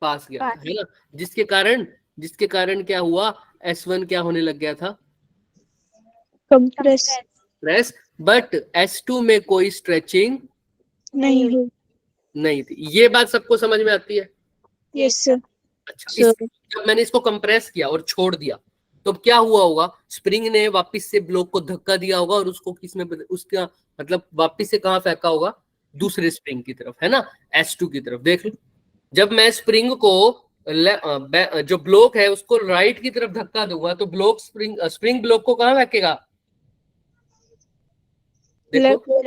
पास गया था, है ना? जिसके कारण क्या हुआ? S1 क्या होने लग गया था? कंप्रेस। बट S2 में कोई स्ट्रेचिंग नहीं थी। ये बात सबको समझ में आती है? Yes sir. अच्छा, जब मैंने इसको कंप्रेस किया और छोड़ दिया तो अब क्या हुआ होगा, स्प्रिंग ने वापस से ब्लॉक को धक्का दिया होगा और उसको किसमें उसका मतलब वापस से कहाँ फेंका होगा, दूसरे स्प्रिंग की तरफ, है ना, S2 की तरफ। देख लो, जब मैं स्प्रिंग को जो ब्लॉक है उसको राइट की तरफ धक्का दूंगा तो ब्लॉक स्प्रिंग ब्लॉक को कहाँ फेंकेगा, देखो,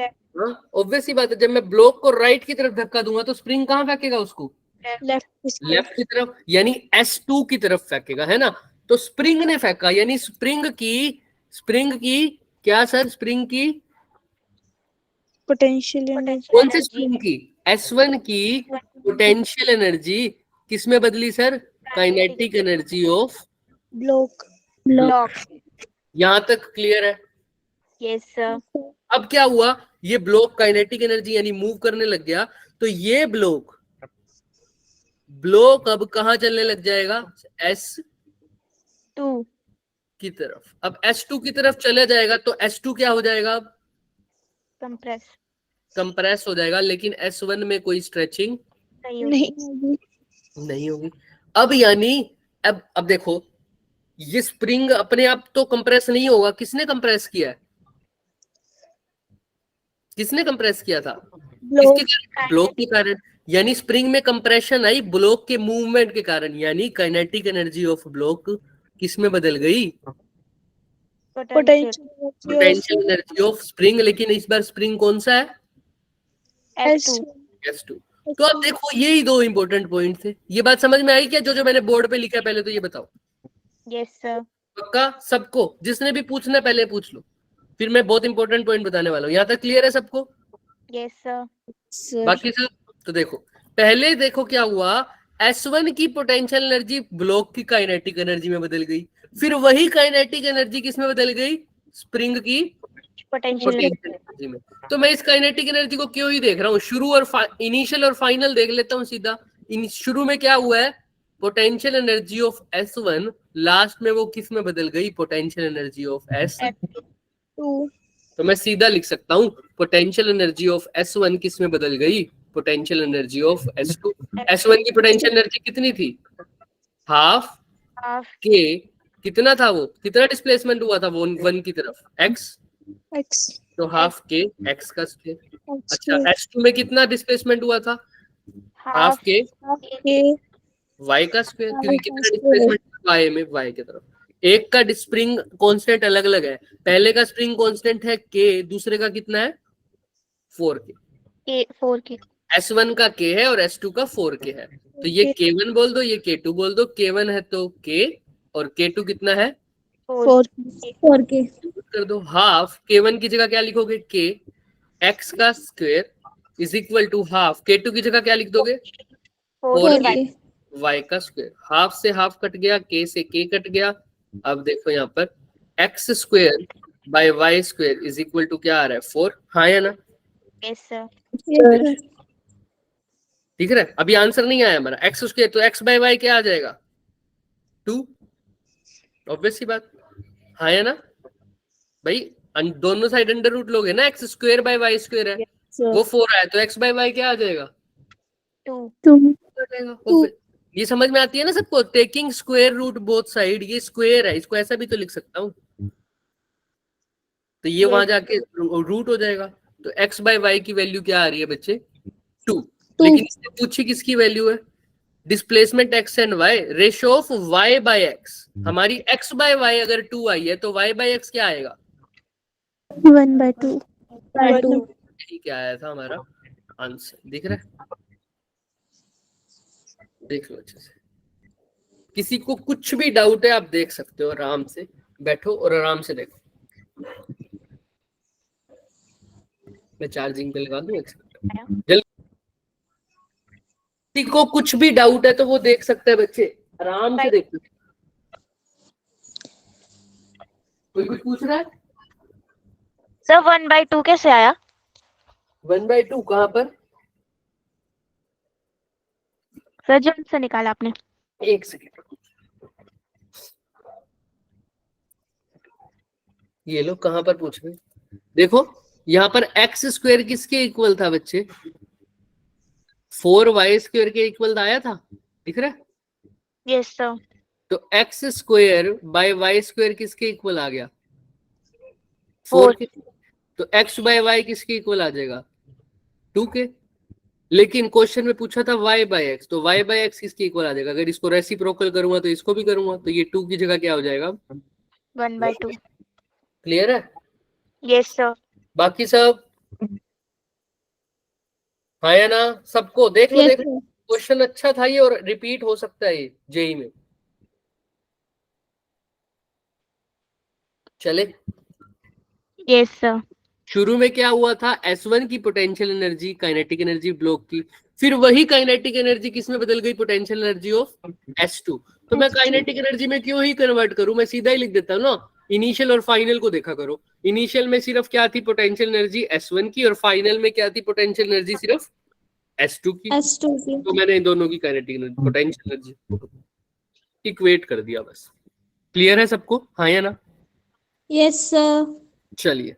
ऑब्वियस ही बात है, जब मैं ब्लॉक को राइट की तरफ धक्का दूंगा तो स्प्रिंग कहाँ फेंकेगा उसको, लेफ्ट की तरफ, यानी S2 की तरफ फेंकेगा, है ना। तो स्प्रिंग ने फेंका, यानी स्प्रिंग की क्या सर, स्प्रिंग की पोटेंशियल एनर्जी, कौन से स्प्रिंग की, S1 की पोटेंशियल एनर्जी किसमें बदली sir, kinetic energy of block. यहां तक क्लियर है। Yes sir. अब क्या हुआ, ये ब्लॉक काइनेटिक एनर्जी यानी मूव करने लग गया, तो ये ब्लॉक अब कहां चलने लग जाएगा, S2 की तरफ। अब S2 की तरफ चले जाएगा तो S2 क्या हो जाएगा, अब कंप्रेस हो जाएगा, लेकिन S1 में कोई स्ट्रेचिंग नहीं होगी। अब यानी अब देखो, ये स्प्रिंग अपने आप तो कंप्रेस नहीं होगा, किसने कंप्रेस किया है, किसने कंप्रेस किया था, किसके कारण, ब्लॉक के कारण, यानी स्प्रिंग में कंप्रेशन आई ब्लॉक के मूवमेंट के कारण, यानी काइनेटिक एनर्जी ऑफ ब्लॉक किसमें बदल गई, पोटेंशियल एनर्जी ऑफ स्प्रिंग, लेकिन इस बार स्प्रिंग कौन सा है, S2। तो अब देखो, यही दो इंपॉर्टेंट पॉइंट थे। ये बात समझ में आई क्या, जो मैंने बोर्ड पे लिखा है, पहले तो ये बताओ। Yes sir. पक्का सबको, जिसने भी पूछना पहले पूछ लो, फिर मैं बहुत इंपॉर्टेंट पॉइंट बताने वाला हूँ। यहाँ तक क्लियर है सबको, यस सर। बाकी सब तो देखो, पहले देखो क्या हुआ, S1 की पोटेंशियल एनर्जी ब्लॉक की काइनेटिक एनर्जी में बदल गई, फिर वही काइनेटिक एनर्जी किस में बदल गई, स्प्रिंग की पोटेंशियल एनर्जी में। तो मैं इस काइनेटिक एनर्जी को क्यों ही देख रहा हूँ, शुरू और इनिशियल और फाइनल देख लेता हूँ सीधा। शुरू में क्या हुआ है, potential energy of S1, last में वो किस में बदल गई, पोटेंशियल एनर्जी ऑफ S2। तो मैं सीधा लिख सकता हूँ, पोटेंशियल एनर्जी ऑफ S1 किस में बदल गई, potential energy of S2। S1 की पोटेंशियल एनर्जी कितनी थी, हाफ के, कितना था वो, कितना डिस्प्लेसमेंट हुआ था वो 1 की तरफ, x, तो हाफ के x का स्क्वायर। अच्छा, S2 में कितना डिस्प्लेसमेंट हुआ था, हाफ के y का स्क्वायर, क्योंकि कितना डिस्प्लेसमेंट y में, y की तरफ। एक का स्प्रिंग कांस्टेंट अलग अलग है, पहले का स्प्रिंग कांस्टेंट है k, दूसरे का कितना है 4k। S1 का k है और S2 का 4k है, तो ये k1 बोल दो, ये k2 बोल दो, k1 है तो k और k2 कितना है 4k कर दो। हाफ k1 की जगह क्या लिखोगे, k, x का square is equal to half, k2 की जगह क्या लिख दोगे 4k y का स्क्वायर। हाफ से हाफ कट गया, k से k कट गया। अब देखो यहाँ पर x square by y square is equal to क्या आ रहा है 4, हाँ या ना, यस सर। ठीक है। अभी आंसर नहीं आया हमारा, x स्क्वायर तो x बाय y क्या आ जाएगा 2, ऑब्वियस सी बात, हाँ या ना भाई, दोनों साइड अंडर रूट लोगे ना, x square by y square है, वो 4 आया तो x बाय y क्या आ जाएगा 2। ये समझ में आती है ना सबको, taking square root both side, ये स्क्वायर है, इसको ऐसा भी तो लिख सकता हूँ, तो ये वहां जाके रूट हो जाएगा। तो x बाय y की वैल्यू क्या आ रही है बच्चे 2, लेकिन इसने पूछी किसकी वैल्यू है, displacement x and y, ratio of y by x। हमारी x बाय y अगर 2 आई है तो y बाय x क्या आएगा 1/2। यही क्या आया था हमारा आंसर, दिख रहा है, देख लो अच्छे से। किसी को कुछ भी डाउट है आप देख सकते हो, आराम से बैठो और आराम से देखो। मैं चार्जिंग पे लगा दूं, एक सेकंड जल्दी। किसी को कुछ भी डाउट है तो वो देख सकते हैं बच्चे, आराम से देखो। कोई कुछ पूछ रहा है सर 1/2 कैसे आया, 1/2 कहाँ पर, सर जब से निकाला आपने, एक सेकंड, ये लोग कहां पर पूछ रहे हैं, देखो यहाँ पर x स्क्वायर किसके इक्वल था बच्चे 4y स्क्वायर के इक्वल आया था, दिख रहा है, यस सर। तो x square by y square किसके इक्वल आ गया? 4 के। तो एक्स बाय वाई किसके इक्वल आ जाएगा? 2 के। लेकिन क्वेश्चन में पूछा था y बाय एक्स, तो y बाय एक्स किसके इक्वल आ जाएगा? अगर इसको रेसिप्रोकल करूंगा तो इसको भी करूंगा, तो ये 2 की जगह क्या हो जाएगा? 1/2. क्लियर है? Yes sir. बाकी सब हाँ या ना? सबको देख लो, Yes, देख लो, क्वेश्चन अच्छा था ये, और रिपीट हो सकता है ये जेई में। चले, Yes sir. शुरू में क्या हुआ था? S1 की potential energy kinetic energy block की, फिर वही काइनेटिक एनर्जी किसमें बदल गई? Potential energy of S2। तो मैं काइनेटिक एनर्जी में क्यों ही कन्वर्ट करूं, मैं सीधा ही लिख देता हूं ना, इनिशियल और फाइनल को देखा करो। इनिशियल में सिर्फ क्या थी? पोटेंशियल एनर्जी S1 की, और फाइनल में क्या थी? पोटेंशियल एनर्जी सिर्फ S2 की। S2 की। तो मैंने इन दोनों की kinetic energy potential energy equate कर दिया बस। क्लियर है सबको? हाँ या ना? Yes sir. चलिए,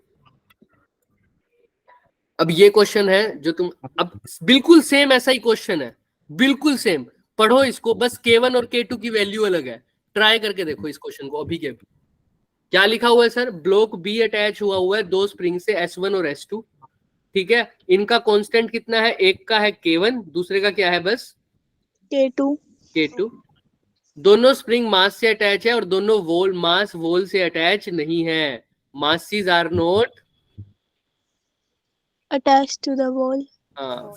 अब ये क्वेश्चन है जो तुम, अब बिल्कुल सेम ऐसा ही क्वेश्चन है, बिल्कुल सेम। पढ़ो इसको, बस K1 और K2 की वैल्यू अलग है। ट्राई करके देखो इस क्वेश्चन को अभी के अभी। क्या लिखा हुआ है सर? ब्लॉक बी अटैच हुआ है दो स्प्रिंग से S1 और S2, ठीक है। इनका कांस्टेंट कितना है? एक का है K1, दूसरे का क्या है? बस K2। दोनों स्प्रिंग मास से अटैच है और दोनों वोल मास वोल से अटैच नहीं है। Masses are not Attached to the wall.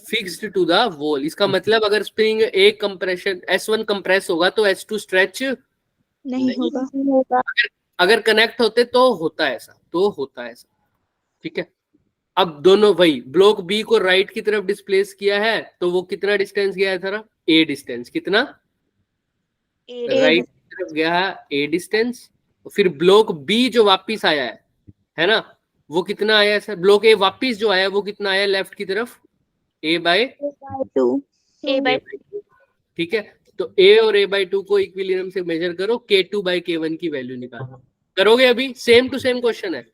Fixed to the wall. इसका मतलब अगर स्प्रिंग एक कंप्रेशन S1 कंप्रेस होगा तो S2 स्ट्रेच नहीं होगा। अगर कनेक्ट होते तो होता है ऐसा, तो होता है ऐसा, ठीक है। अब दोनों वही ब्लॉक बी को राइट की तरफ डिस्प्लेस किया है, तो वो कितना डिस्टेंस गया है? थोड़ा ए डिस्टेंस। कितना? राइट की तरफ गया है ए डिस्टेंस। फिर ब्लॉक बी जो वापिस आया है ना, वो कितना आया है सर? ब्लॉक ए वापिस जो आया है वो कितना आया लेफ्ट की तरफ? A by 2. ठीक है। तो A और A/2 को इक्विलिब्रियम से मेजर करो, K2 बाय K1 की वैल्यू निकालो। करोगे? अभी सेम टू सेम क्वेश्चन है,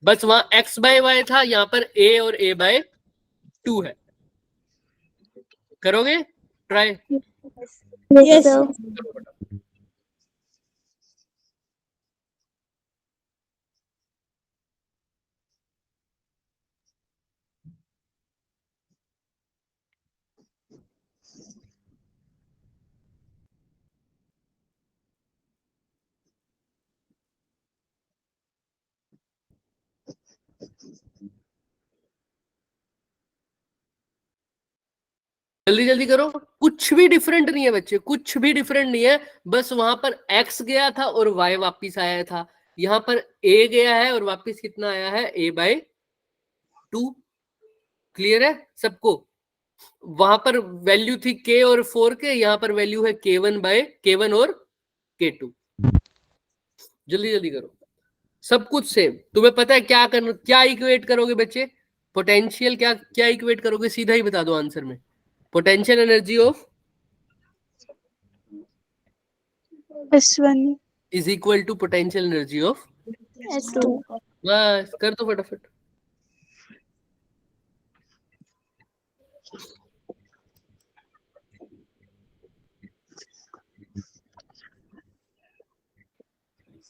बस वहां x बाय y था, यहाँ पर A और A/2 है। करोगे ट्राई? Yes sir. जल्दी जल्दी करो, कुछ भी डिफरेंट नहीं है बच्चे, कुछ भी डिफरेंट नहीं है। बस वहां पर x गया था और y वापिस आया था, यहाँ पर a गया है और वापिस कितना आया है? A/2। क्लियर है सबको? वहां पर वैल्यू थी k और 4 के, यहाँ पर वैल्यू है K1 और K2। जल्दी जल्दी करो, सब कुछ सेम। तुम्हें पता है क्या करना, क्या इक्वेट करोगे बच्चे? पोटेंशियल क्या क्या इक्वेट करोगे? सीधा ही बता दो आंसर में। Potential energy of S1. Is equal to potential energy of S2. बस कर दो फटाफट।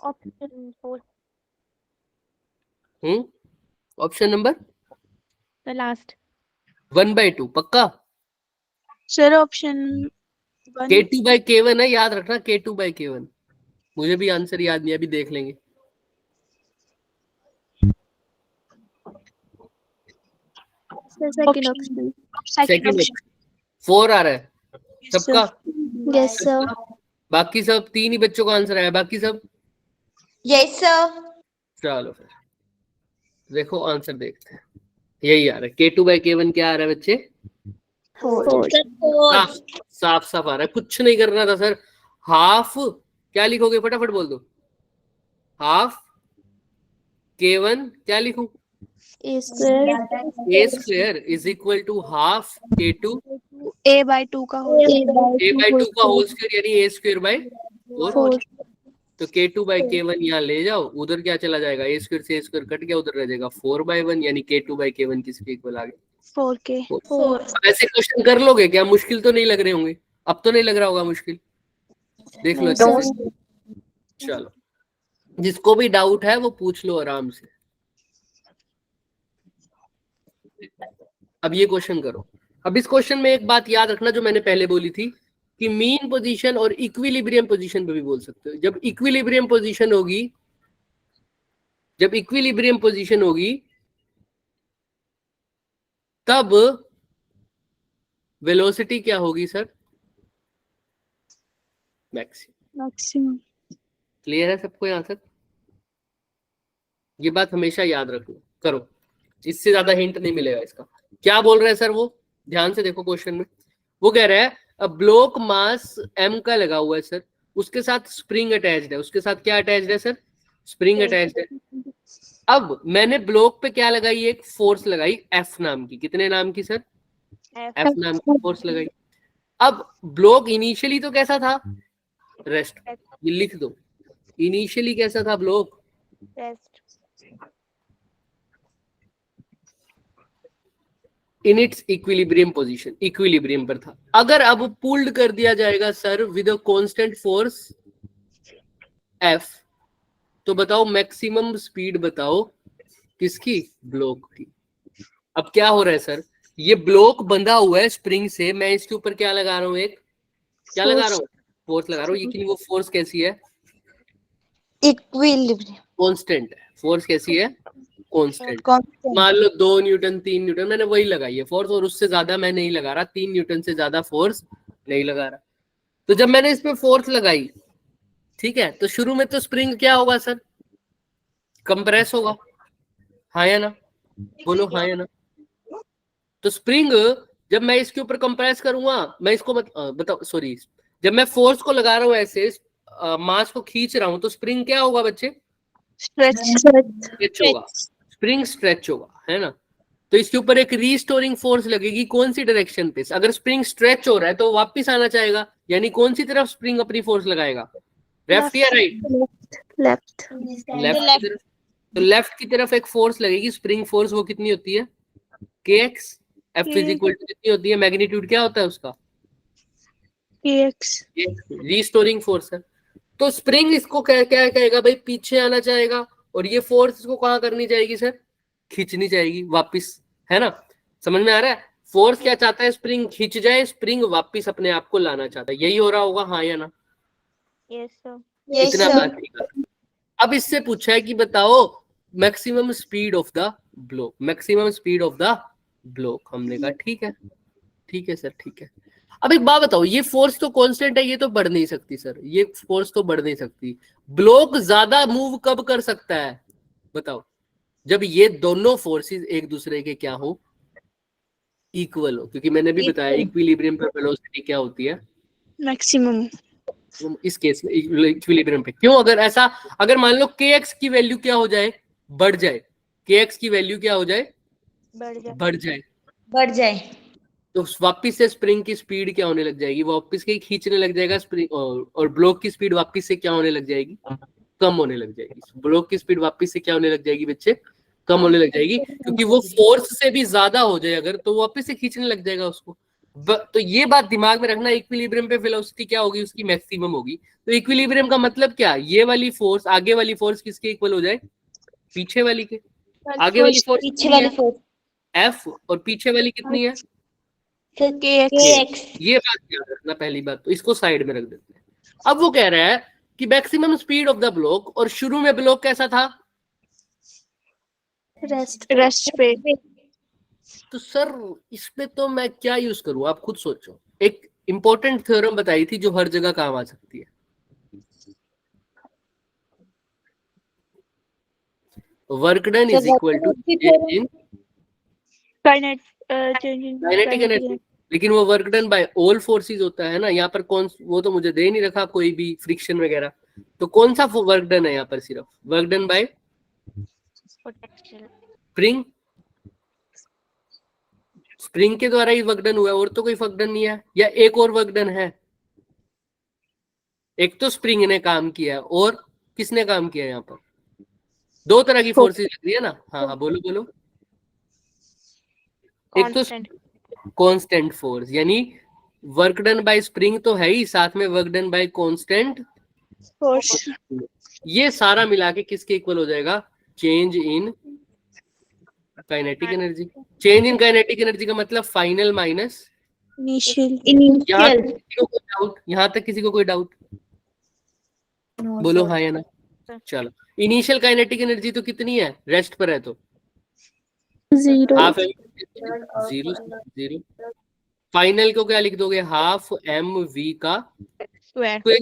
Option 4. Option number The last. 1/2 पक्का? Sir option 1. K2 bye K1 है, याद रखना, K2 बाय K1। मुझे भी आंसर याद नहीं, अभी देख लेंगे। Second option. सेकंड 4 आ रहा है सबका? Yes sir. बाकी सब 3 ही बच्चों का आंसर आया, बाकी सब? Yes, sir. चलो फिर देखो आंसर देखते हैं। यही आ रहा है, K2 बाय K1 क्या आ रहा है बच्चे? 4. साफ साफ आ रहा है, कुछ नहीं करना था सर। हाफ क्या लिखोगे? फटाफट बोल दो। हाफ K1 क्या लिखूं? A square. A square is equal to half K2 A/2 का whole. A/2 का होल स्क्वायर, यानी A स्क्वायर बाय 4। 4. तो K2 बाय K1 यहाँ ले जाओ, उधर क्या चला जाएगा? A स्क्वायर से A स्क्वायर कट गया, उधर रह जाएगा 4/1, यानी K2 बाय K1 किसके इक्वल आ गया? 4K. 4। ऐसे क्वेश्चन कर लोगे क्या? मुश्किल तो नहीं लग रहे होंगे? अब तो नहीं लग रहा होगा मुश्किल? देख लो नहीं अच्छे सर। से। चलो, जिसको भी डाउट है वो पूछ लो आराम से। अब ये क्वेश्चन करो। अब इस क्वेश्चन में एक बात याद रखना जो मैंने पहले बोली थी कि मीन पोजीशन और इक्विलिब्रियम पोजीशन पे भी बोल सकते हो। जब इक्विलिब्रियम पोजीशन होगी, जब इक्विलिब्रियम पोजीशन होगी तब वेलोसिटी क्या होगी सर? मैक्सिमम। मैक्सिमम। क्लियर है सबको यहां तक? ये बात हमेशा याद रखना। करो, इससे ज्यादा हिंट नहीं मिलेगा इसका। क्या बोल रहे हैं सर वो? ध्यान से देखो क्वेश्चन में। वो कह रहा है ब्लॉक मास m का लगा हुआ है सर, उसके साथ स्प्रिंग अटैच्ड है। उसके साथ क्या अटैच्ड है सर? स्प्रिंग अटैच्ड है। अब मैंने ब्लॉक पे क्या लगाई? एक फोर्स लगाई F नाम की। कितने नाम की सर? F नाम की फोर्स लगाई। अब ब्लॉक इनिशियली तो कैसा था? रेस्ट। ये लिख दो, इनिशियली कैसा था block? Rest. In its equilibrium position, equilibrium पर था। अगर अब पुल्ड कर दिया जाएगा sir with a constant force F, तो बताओ मैक्सिमम स्पीड बताओ किसकी? ब्लॉक की। अब क्या हो रहा है सर? ये ब्लॉक बंधा हुआ है स्प्रिंग से, मैं इसके ऊपर क्या लगा रहा हूँ? एक क्या लगा रहा हूँ? फोर्स लगा रहा हूँ। लेकिन वो फोर्स कैसी है? इक्विलिब्रियम। कांस्टेंट है। फोर्स कैसी है? कांस्टेंट। मान लो 2 न्यूटन 3 न्यूटन मैंने वही लगाई है फोर्स, और उससे ज्यादा मैं नहीं लगा रहा। 3 न्यूटन से ज्यादा फोर्स नहीं लगा रहा। तो जब मैंने इस पे फोर्स लगाई, ठीक है, तो शुरू में तो स्प्रिंग क्या होगा सर? कंप्रेस होगा, हाँ या ना? बोलो हाँ या ना? तो स्प्रिंग जब मैं इसके ऊपर कंप्रेस करूंगा, मैं इसको बताओ, सॉरी, जब मैं फोर्स को लगा रहा हूं ऐसे, मास को खींच रहा हूं, तो स्प्रिंग क्या होगा बच्चे? स्ट्रेच होगा। स्प्रिंग स्ट्रेच होगा, है ना? तो इसके ऊपर एक रीस्टोरिंग फोर्स लगेगी। कौन सी डायरेक्शन पे? अगर स्प्रिंग स्ट्रेच हो रहा है तो वापस आना चाहेगा, यानी कौन सी तरफ स्प्रिंग अपनी फोर्स लगाएगा? लेफ्ट या राइट? लेफ्ट। लेफ्ट की तरफ। तो लेफ्ट की तरफ एक फोर्स लगेगी, स्प्रिंग फोर्स। वो कितनी होती है? kx। F is equal to कितनी होती है? मैग्नीट्यूड क्या होता है उसका? kx। रीस्टोरिंग फोर्स है। तो स्प्रिंग इसको क्या क्या कहेगा भाई? पीछे आना चाहेगा, और ये फोर्स इसको कहाँ करनी चाहिए सर? खींचनी चाहिए वापिस, है ना? समझ में आ रहा है? फोर्स क्या चाहता है? स्प्रिंग खींच जाए, स्प्रिंग वापिस अपने आप को लाना चाहता है। यही हो रहा होगा, हाँ या ना? Yes sir. इतना बात ठीक है। अब इससे पूछा है कि बताओ maximum speed of the block. Maximum speed of the block. हमने कहा ठीक है, ठीक है सर, ठीक है। अब एक बात बताओ, ये फोर्स तो कांस्टेंट है, ये तो बढ़ नहीं सकती सर। ये फोर्स तो बढ़ नहीं सकती। ब्लॉक ज्यादा मूव कब कर सकता है बताओ? जब ये दोनों फोर्सेस एक दूसरे के क्या हो? इक्वल हो। क्योंकि मैंने भी बताया इक्विलिब्रियम पर वेलोसिटी क्या होती है? मैक्सिमम। इस केस में इक्विलिब्रियम पे क्यों? अगर ऐसा, अगर मान लो kx की वैल्यू क्या हो जाए? बढ़ जाए। kx की वैल्यू क्या हो जाए? बढ़ जाए। बढ़ जाए। तो वापिस से स्प्रिंग की स्पीड क्या होने लग जाएगी? वापिस के खींचने लग जाएगा स्प्रिंग, और ब्लॉक की स्पीड वापिस से क्या होने लग जाएगी? कम होने लग जाएगी। ब्लॉक की स्पीड वापिस से क्या होने लग जाएगी बच्चे? कम होने लग जाएगी। क्योंकि वो फोर्स से भी ज्यादा हो जाए अगर, तो वापिस से खींचने लग जाएगा उसको। तो ये बात दिमाग में रखना, इक्विलिब्रियम पे वेलोसिटी क्या होगी? उसकी मैक्सिमम होगी। तो इक्विलिब्रियम का मतलब क्या? ये वाली फोर्स, आगे वाली फोर्स किसके इक्वल हो जाए? पीछे वाली के। आगे वाली फोर्स पीछे वाली फोर्स F, और पीछे वाली कितनी है? kx। ये बात याद रखना पहली बात। तो इसको साइड में रख देते हैं। अब वो कह रहा है कि maximum speed of the block, और शुरू में ब्लॉक कैसा था? रेस्ट पे। तो सर इसमें तो मैं क्या यूज करूं? आप खुद सोचो। एक इंपॉर्टेंट थ्योरम बताई थी जो हर जगह काम आ सकती है। Work done is equal to in kinetic energy. लेकिन वो work done by all forces होता है ना। यहाँ पर कौन, वो तो मुझे दे नहीं रखा कोई भी फ्रिक्शन वगैरह। तो कौन सा वर्क डन है यहाँ पर? सिर्फ work done bye spring. Spring के द्वारा ही वर्क डन हुआ है, और तो कोई वर्क डन नहीं है। या एक और वर्क डन है? एक तो स्प्रिंग ने काम किया, और किसने काम किया? यहाँ पर दो तरह की फोर्सेस लग रही है ना। हाँ हाँ, बोलो बोलो। एक तो कांस्टेंट फोर्स, यानी वर्क डन बाय स्प्रिंग तो है ही, साथ में work done bye constant force ये सारा मिला के किसके इक्वल हो जाएगा? Change in kinetic energy. Change in kinetic energy का मतलब फाइनल माइनस इनिशियल यहाँ तक किसी को कोई डाउट? बोलो हाँ या ना। चलो, इनिशियल काइनेटिक एनर्जी तो कितनी है? रेस्ट पर है तो 0 half m, zero zero. Final को क्या लिख दोगे? हाफ एम वी का स्क्वायर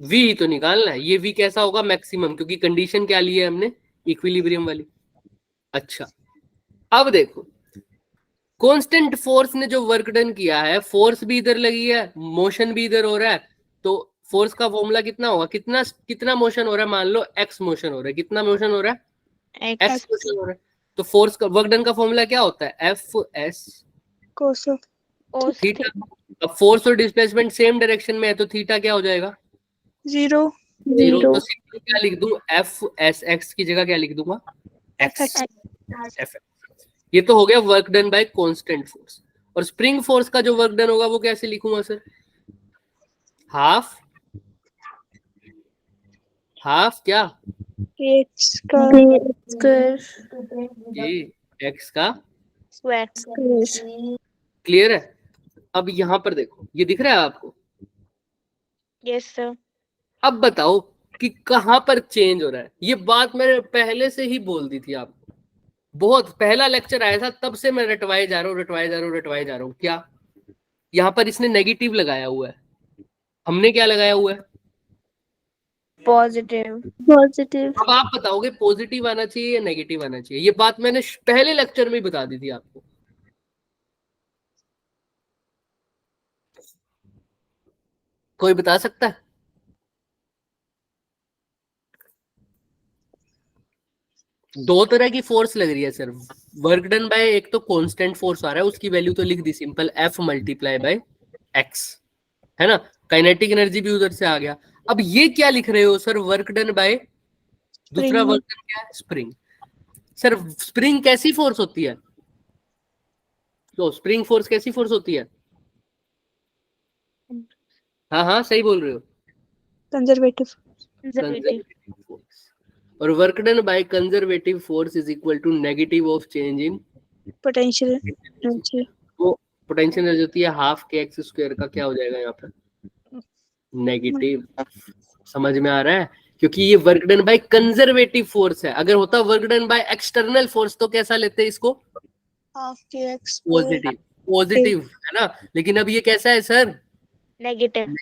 वी तो निकालना है। ये वी कैसा होगा? मैक्सिमम, क्योंकि कंडीशन क्या ली है हमने? इक्विलिब्रियम वाली। अच्छा, अब देखो, कांस्टेंट फोर्स ने जो वर्क डन किया है, फोर्स भी इधर लगी है, मोशन भी इधर हो रहा है, तो फोर्स का फॉर्मूला कितना होगा? कितना मोशन हो रहा है? मान लो एक्स मोशन हो रहा है। कितना मोशन हो रहा है? एक्स मोशन हो रहा है। तो फोर्स का, वर्क डन का फॉर्मूला क्या होता है? F S cos theta. अब फोर्स और डिस्प्लेसमेंट सेम डायरेक्शन में है, तो थीटा क्या हो जाएगा? 0 तो सिंपल क्या लिख दूं? एफ एस, एक्स की जगह क्या लिख दूंगा? X F. ये तो हो गया work done bye constant force. और स्प्रिंग फोर्स का जो वर्क डन होगा वो कैसे लिखूंगा सर? हाफ क्या? एक्स का ये एक्स का स्क्वायर। क्लियर है? अब यहां पर देखो, ये दिख रहा है आपको? Yes sir. अब बताओ कि कहां पर चेंज हो रहा है? ये बात मैंने पहले से ही बोल दी थी आपको, बहुत पहला लेक्चर आया था, तब से मैं रटवाए जा रहा हूँ। क्या यहाँ पर इसने नेगेटिव लगाया हुआ है, हमने क्या लगाया हुआ है? पॉजिटिव। अब आप बताओगे पॉजिटिव आना चाहिए या नेगेटिव आना चाहिए? ये बात मैंने पहले लेक्चर में बता दी थी आपको। कोई बता सकता है? दो तरह की फोर्स लग रही है सर। वर्क डन बाय, एक तो कांस्टेंट फोर्स आ रहा है, उसकी वैल्यू तो लिख दी simple, F multiply by X, है ना? काइनेटिक एनर्जी भी उधर से आ गया। अब ये क्या लिख रहे हो सर? वर्क डन बाय, दूसरा वर्क डन क्या है? स्प्रिंग। सर स्प्रिंग कैसी फोर्स होती है? तो स्प्रिंग फोर्स कैसी फोर्स होती है? हाँ सही बोल रहे हो, कंजर्वेटिव फोर्स। और work done by conservative force is equal to negative of change in potential. वो पोटेंशियल एनर्जी होती है हाफ के एक्स स्क्वायर का, क्या हो जाएगा यहाँ पर? नेगेटिव। समझ में आ रहा है? क्योंकि ये work done by conservative force है। अगर होता work done by external force तो कैसा लेते हैं इसको? हाफ के एक्स पॉजिटिव, है ना? लेकिन अब ये कैसा है सर? नेगेटिव।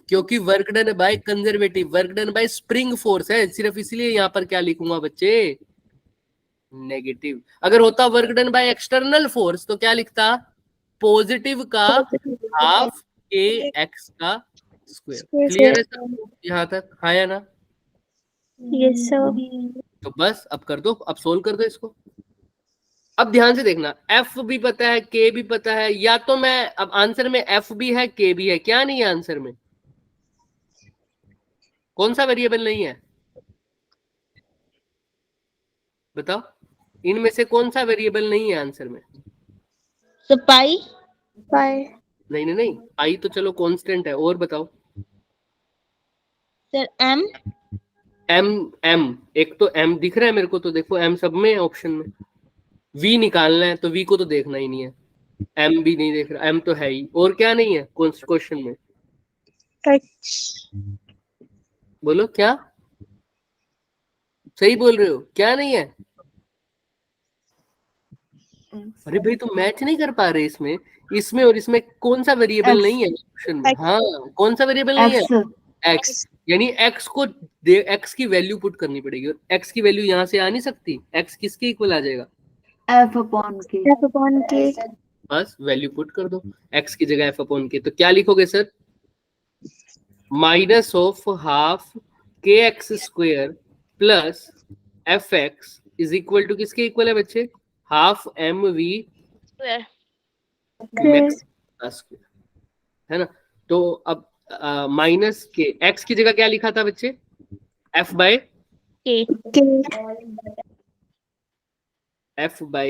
क्योंकि work done by conservative, work done bye spring force है, सिर्फ इसलिए यहाँ पर क्या लिखूंगा बच्चे? नेगेटिव। अगर होता work done by external force तो क्या लिखता? पॉजिटिव का हाफ के एक्स का स्क्वायर। क्लियर है सर यहाँ तक? हाँ या ना? Yes sir. तो बस अब कर दो, अब सोल्व कर दो इसको। अब ध्यान से देखना, एफ भी पता है, के भी पता है, या तो मैं अब आंसर में एफ भी है, के भी है, क्या नहीं है आंसर में? कौन सा वेरिएबल नहीं है? बताओ, इनमें से कौन सा वेरिएबल नहीं है आंसर में? So pi. नहीं, आई तो चलो कांस्टेंट है। और बताओ? Sir m. एम एक तो एम दिख रहा है मेरे को, तो देखो एम सब में है ऑप्शन में। वी निकालना है तो वी को तो देखना ही नहीं है, एम भी नहीं देख रहा, एम तो है ही। और क्या नहीं है क्वेश्चन में? एक्स। बोलो क्या? सही बोल रहे हो, क्या नहीं है? अरे भाई तुम मैच नहीं कर पा रहे इसमें और इसमें कौन सा वेरिएबल नहीं है ऑप्शन में? हाँ, कौन सा वेरिएबल नहीं है? एक्स। यानी एक्स को एक्स की वैल्यू पुट करनी पड़ेगी, और एक्स की वैल्यू यहाँ से आ नहीं सकती। एक्स किसके इक्वल आ जाएगा? एफ अपॉन के। बस वैल्यू पुट कर दो एक्स की जगह एफ अपॉन के। तो क्या लिखोगे sir? Minus of half k x square plus f x is equal to किसके इक्वल है बच्चे? हाफ एम वी स्क्वायर, है ना? तो अब माइनस के एक्स की जगह क्या लिखा था बच्चे? एफ बाय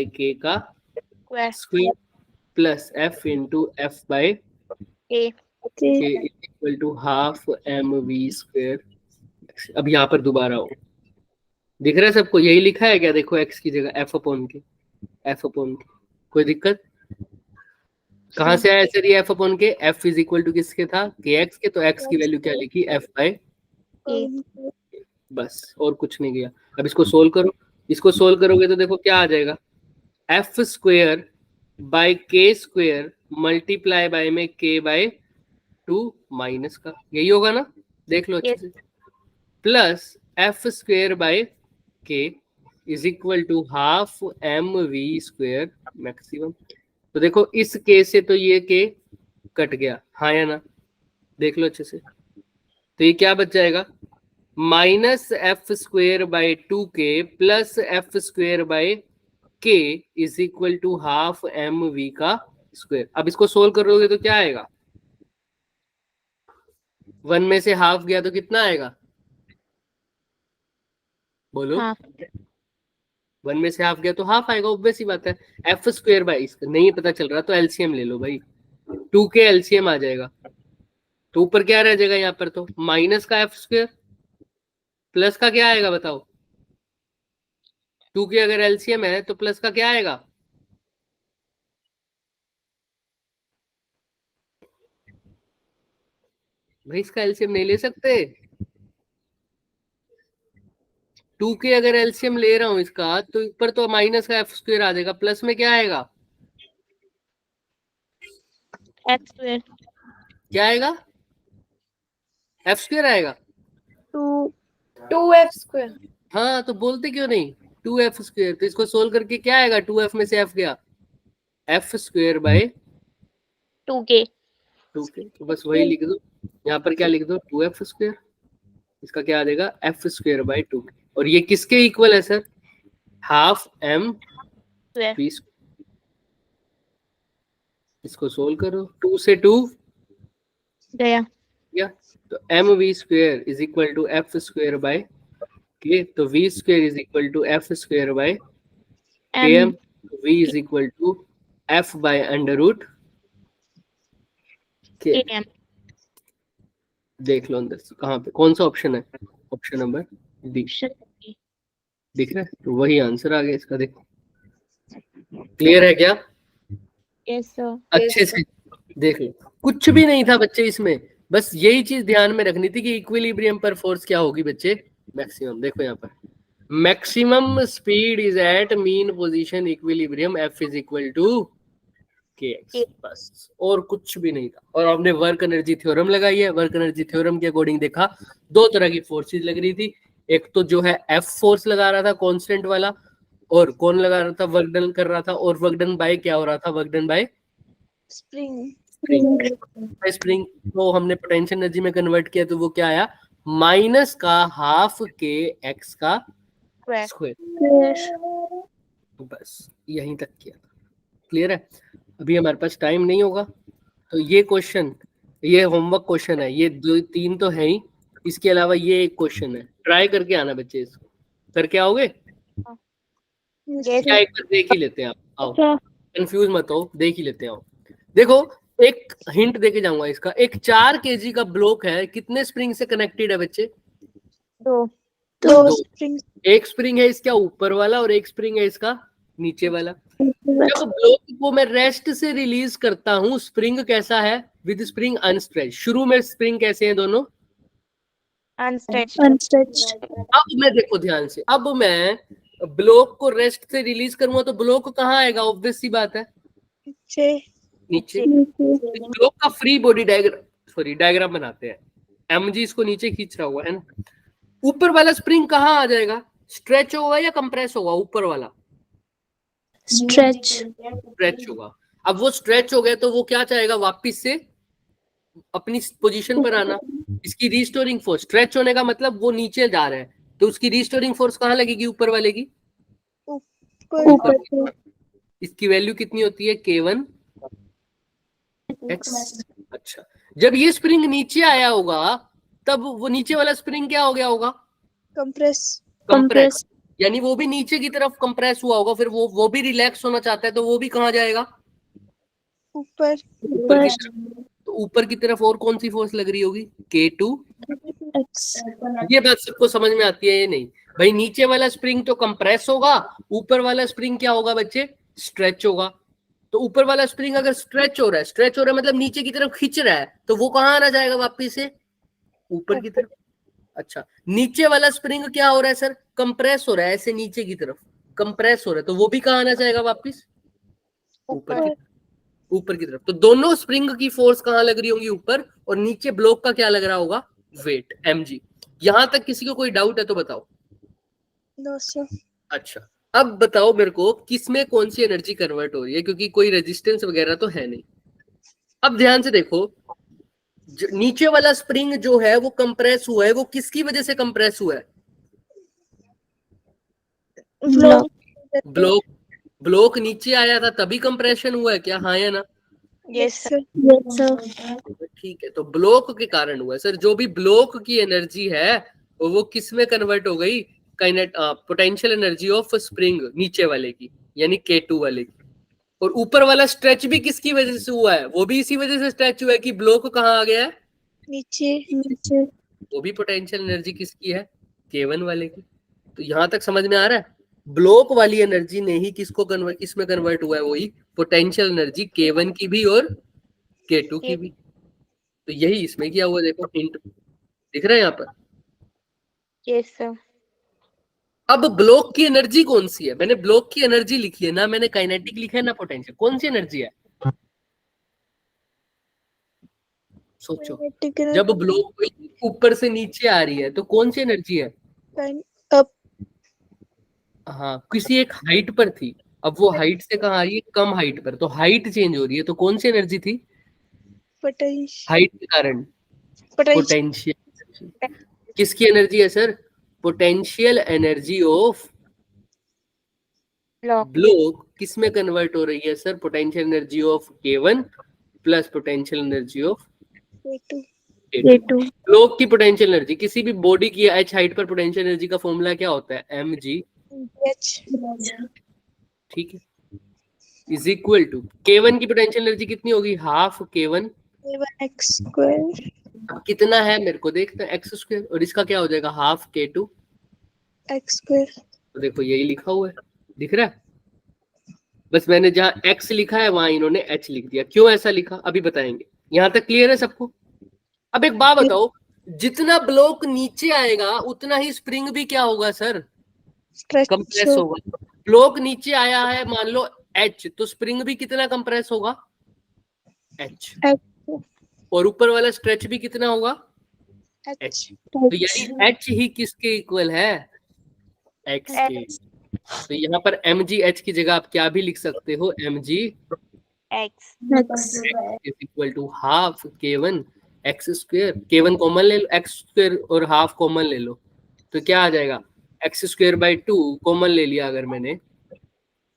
के का square plus f into f by K. K. K is equal to half mv square। अब यहाँ पर दोबारा हो, दिख रहा है सबको? यही लिखा है क्या? देखो x की जगह f अपॉन के, कोई दिक्कत? कहाँ से आया सर ये f अपॉन के? f इज इक्वल टू किसके था? kx के। तो x की वैल्यू क्या लिखी? f by K. बस, और कुछ नहीं किया। अब इसको सोल्व करो। इसको सोल्व करोगे तो देखो क्या आ जाएगा, एफ स्क्वेयर बाय के स्क्वेयर मल्टीप्लाई बाय में के बाय 2 माइनस का, यही होगा ना? देख लो अच्छे से। Plus f square by k is equal to half m v square maximum. तो देखो इस के से तो ये के कट गया, हाँ या ना? देख लो अच्छे से। तो ये क्या बच जाएगा? Minus f square by 2k plus f square by k is equal to half m v का स्क्वायर। अब इसको सोल्व करोगे तो क्या आएगा? 1 में से हाफ गया तो कितना आएगा? बोलो। Half. 1 में से हाफ गया तो हाफ आएगा, ऑब्वियस ही बात है। एफ स्क्वायर बाय, इसका नहीं पता चल रहा तो एलसीएम ले लो भाई, 2k एलसीएम आ जाएगा। तो ऊपर क्या रह जाएगा यहाँ पर? तो माइनस का एफ स्क्वायर प्लस का क्या आएगा बताओ? 2 के अगर एलसीएम है तो प्लस का क्या आएगा? भाई इसका एलसीएम नहीं ले सकते? 2 के अगर एलसीएम ले रहा हूं इसका तो ऊपर तो माइनस का एफ स्क्वायर आ जाएगा, प्लस में क्या आएगा? X square. क्या आएगा? एफ स्क्वायर आएगा। 2f square. हाँ तो बोलते क्यों नहीं 2f स्क्वायर? तो इसको सोल्व करके क्या आएगा? 2f में से f गया, F square by 2K. 2k। तो बस वही लिख दो यहाँ पर, क्या लिख दो? 2f square. इसका क्या आ जाएगा? F square by 2k। और ये किसके इक्वल है sir? Half M Square. V square. इसको सोल्व करो, 2 से 2 गया. या तो M we square is equal to F square by K. तो V square is equal to F square by K M. V is equal to F by under root K. KM. देख लो अंदर से कहाँ पे कौन सा ऑप्शन है? Option number D दिख रहा है, तो वही आंसर आ गया इसका। देखो क्लियर है क्या? Yes sir. अच्छे से देख लो, कुछ भी नहीं था बच्चे इसमें, बस यही चीज ध्यान में रखनी थी कि इक्विलिब्रियम पर फोर्स क्या होगी बच्चे? मैक्सिमम। देखो यहाँ पर maximum speed is at mean position equilibrium F is equal to K X, बस और कुछ भी नहीं था। और हमने वर्क एनर्जी थ्योरम लगाई है। वर्क एनर्जी थ्योरम के अकॉर्डिंग देखा, दो तरह की फोर्सेज लग रही थी। एक तो जो है एफ फोर्स लगा रहा था कांस्टेंट वाला, और कौन लगा रहा था? वर्क डन कर रहा था। और वर्क डन बाय क्या हो रहा था? Work done bye Spring. Spring. तो हमने पोटेंशियल एनर्जी में कन्वर्ट किया तो वो क्या आया? माइनस का हाफ के एक्स का स्क्वायर। बस यहीं तक किया। क्लियर है? अभी हमारे पास टाइम नहीं होगा, तो ये क्वेश्चन, ये होमवर्क क्वेश्चन है, ये 2-3 तो है ही, इसके अलावा ये एक क्वेश्चन है। ट्राई करके आना बच्चे, इसको करके आओगे? क्या एक बार देख ही लेते हैं आप, आओ कंफ्यूज मत हो, देख ही लेते हैं। आओ देखो, एक हिंट देके जाऊंगा इसका। एक 4 kg का ब्लॉक है, कितने स्प्रिंग से कनेक्टेड है बच्चे? 2. दो स्प्रिंग. एक स्प्रिंग है इसका ऊपर वाला और एक स्प्रिंग है इसका नीचे वाला। जब ब्लॉक को मैं रेस्ट से रिलीज करता हूं, स्प्रिंग कैसा है? With spring unstretched. शुरू में स्प्रिंग कैसे हैं दोनों? Unstretched. अब मैं देखो ध्यान से, अब मैं ब्लॉक को रेस्ट से रिलीज करूंगा तो ब्लॉक कहाँ आएगा? ऑब्वियस सी बात है, नीचे। ब्लॉक का फ्री बॉडी डायग्राम बनाते हैं। एमजी इसको नीचे खींच रहा हुआ है ना। ऊपर वाला स्प्रिंग कहाँ आ जाएगा? स्ट्रेच होगा या कंप्रेस होगा? ऊपर वाला स्ट्रेच होगा। अब वो स्ट्रेच हो गया तो वो क्या चाहेगा? वापिस से अपनी पोजीशन पर आना। इसकी रिस्टोरिंग फोर्स, स्ट्रेच होने का मतलब वो नीचे जा रहा है, तो उसकी रिस्टोरिंग फोर्स कहाँ लगेगी? ऊपर वाले की। ऊपर। इसकी वैल्यू कितनी होती है? K1 x। अच्छा, जब ये स्प्रिंग नीचे आया होगा तब वो नीचे वाला स्प्रिंग क्या हो गया होगा? कंप्रेस। यानी वो भी नीचे की तरफ कंप्रेस हुआ होगा। फिर वो भी रिलैक्स होना चाहता है, तो वो भी कहाँ जाएगा? ऊपर की तरफ। तो ऊपर की तरफ और कौन सी फोर्स लग रही होगी? K2 X. ये बात सबको समझ में आती है ये नहीं भाई? नीचे वाला स्प्रिंग तो कंप्रेस होगा, ऊपर वाला स्प्रिंग क्या होगा बच्चे? स्ट्रेच होगा। तो ऊपर वाला स्प्रिंग अगर स्ट्रेच हो रहा है मतलब नीचे की तरफ खींच रहा है, तो वो कहाँ आना जाएगा वापिस से? ऊपर की तरफ। अच्छा, नीचे वाला स्प्रिंग क्या हो रहा है सर? कंप्रेस हो रहा है, ऐसे नीचे की तरफ कंप्रेस हो रहा है, तो वो भी कहाँ आना जाएगा वापिस? ऊपर की तरफ। तो दोनों स्प्रिंग की फोर्स कहाँ लग रही होंगी? ऊपर। और नीचे ब्लॉक का क्या लग रहा होगा? Weight, mg। यहां तक किसी को कोई डाउट है तो बताओ। No, sir. अच्छा, अब बताओ मेरे को किसमें कौन सी एनर्जी कन्वर्ट हो रही है, क्योंकि कोई रेजिस्टेंस वगैरह तो है नहीं। अब ध्यान से देखो, नीचे वाला स्प्रिंग जो है वो कंप्रेस हुआ है, वो किसकी वजह से कंप्रेस हुआ है? ब्लॉक नीचे आया था तभी कंप्रेशन हुआ है क्या? हाँ या ना? Yes, sir. Yes, sir. ठीक है, तो ब्लॉक के कारण हुआ है सर। जो भी ब्लॉक की एनर्जी है वो किस में कन्वर्ट हो गई? पोटेंशियल एनर्जी ऑफ स्प्रिंग नीचे वाले की, यानी K2 वाले की। और ऊपर वाला स्ट्रेच भी किसकी वजह से हुआ है? वो भी इसी वजह से स्ट्रेच हुआ है कि ब्लॉक कहाँ आ गया है? नीचे. वो भी पोटेंशियल एनर्जी किसकी है? K1 वाले की। तो यहां तक समझ में आ रहा है? ब्लॉक वाली एनर्जी ने ही किसको कन्वर्ट, किसमें कन्वर्ट हुआ है? वही पोटेंशियल एनर्जी K1 की भी और K2 की भी। तो यही इसमें किया हुआ, देखो हिंट दिख रहा है यहाँ पर। Yes sir. अब ब्लॉक की एनर्जी कौन सी है? मैंने ब्लॉक की एनर्जी लिखी है ना, मैंने काइनेटिक लिखा है ना पोटेंशियल। कौन सी एनर्जी है? सोचो, जब ब्लॉक ऊपर से नीचे आ रही है तो कौन सी एनर्जी है? Up. हाँ, किसी एक हाइट पर थी, अब वो हाइट से कहाँ आ रही है? कम हाइट पर। तो हाइट चेंज हो रही है, तो कौन सी एनर्जी थी? Potential. हाइट के कारण पोटेंशियल। किसकी एनर्जी है sir? Potential energy of block किस में कन्वर्ट हो रही है sir? Potential energy of K1 plus potential energy of K2. Block की पोटेंशियल एनर्जी, किसी भी बॉडी की h हाइट पर पोटेंशियल एनर्जी का फॉर्मूला क्या होता है? mg, H. ठीक है, इज इक्वल टू K1 की पोटेंशियल एनर्जी कितनी होगी? Half K1। X square. अब कितना है मेरे को देखते हैं, x स्क्वायर, और इसका क्या हो जाएगा? Half K2। X square. तो देखो यही लिखा हुआ है, दिख रहा है? बस मैंने जहां x लिखा है वहां इन्होंने h लिख दिया। क्यों ऐसा लिखा अभी बताएंगे। यहां तक क्लियर है सबको? अब एक बात बताओ, जितना ब्लॉक नीचे आएगा उतना ही स्प्रिंग भी क्या होगा सर? कंप्रेस होगा। ब्लॉक नीचे आया है मान लो h, तो स्प्रिंग भी कितना कंप्रेस होगा? h। और ऊपर वाला स्ट्रेच भी कितना होगा? h। तो यानी h ही किसके इक्वल है? x के। तो यहाँ पर mg h की जगह आप क्या भी लिख सकते हो? mg X is equal to half K1 x square. K1 common ले लो, x स्क्वायर और हाफ कॉमन ले लो, तो क्या आ जाएगा? x स्क्वायर बाई 2 कॉमन ले लिया अगर मैंने,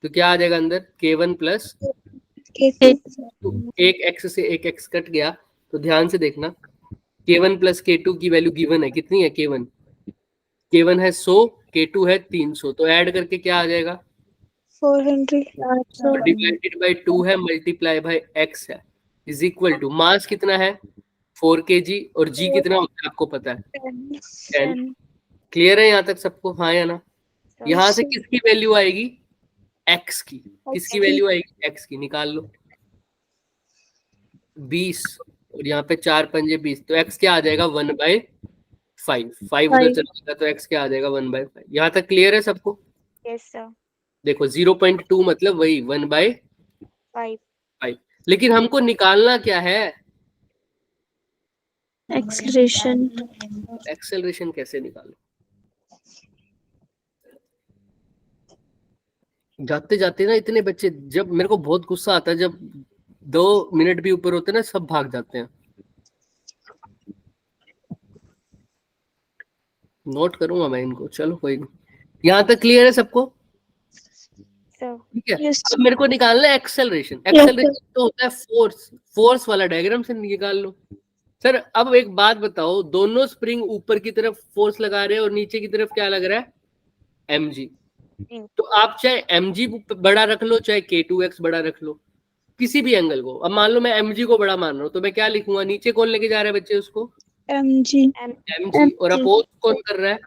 तो क्या आ जाएगा अंदर? K1 प्लस एक x से एक x कट गया। तो ध्यान से देखना, K1 प्लस K2 की वैल्यू गिवन है, कितनी है? K1 है 100, K2 है 300, तो ऐड करके क्या आ जाएगा? 400. डिवाइडेड बाय 2 है, मल्टीप्लाई बाय x है, इज इक्वल टू मास कितना है? 4 kg, और g कितना होता है आपको पता है? 10। क्लियर है यहाँ तक सबको? हाँ या ना? यहाँ से किसकी वैल्यू आएगी? x की। किसकी वैल्यू आएगी? x की। निकाल लो, 20 और यहाँ पे 4 पंजे 20, तो x क्या आ जाएगा? 1/5। 5 उधर चला जाएगा तो x क्या आ जाएगा? 1/5। यहाँ तक क्लियर है सबको? Yes sir. देखो 0.2 मतलब वही 1/5। लेकिन हमको निकालना क्या है? Acceleration. एक्सेलरेशन कैसे निकालो? जाते जाते ना इतने बच्चे, जब मेरे को बहुत गुस्सा आता है जब 2 मिनट भी ऊपर होते ना सब भाग जाते हैं। नोट करूंगा मैं इनको, चलो कोई नहीं। यहाँ तक क्लियर है सबको? ठीक है। अब मेरे को निकालना है एक्सेलरेशन। एक्सेलरेशन तो होता है फोर्स वाला डायग्राम से निकाल लो। सर अब एक बात बताओ, दोनों स्प्रिंग ऊपर की तरफ फोर्स लगा रहे हैं और नीचे की तरफ क्या लग रहा है? mg। तो आप चाहे mg बड़ा रख लो चाहे K2x बड़ा रख लो, किसी भी एंगल को। अब मान लो मैं mg को बड़ा मान रहा हूँ, तो मैं क्या लिखूंगा, नीचे कौन लेके जा रहा है बच्चे उसको, mg mg, और अपोज कौन कर रहा है,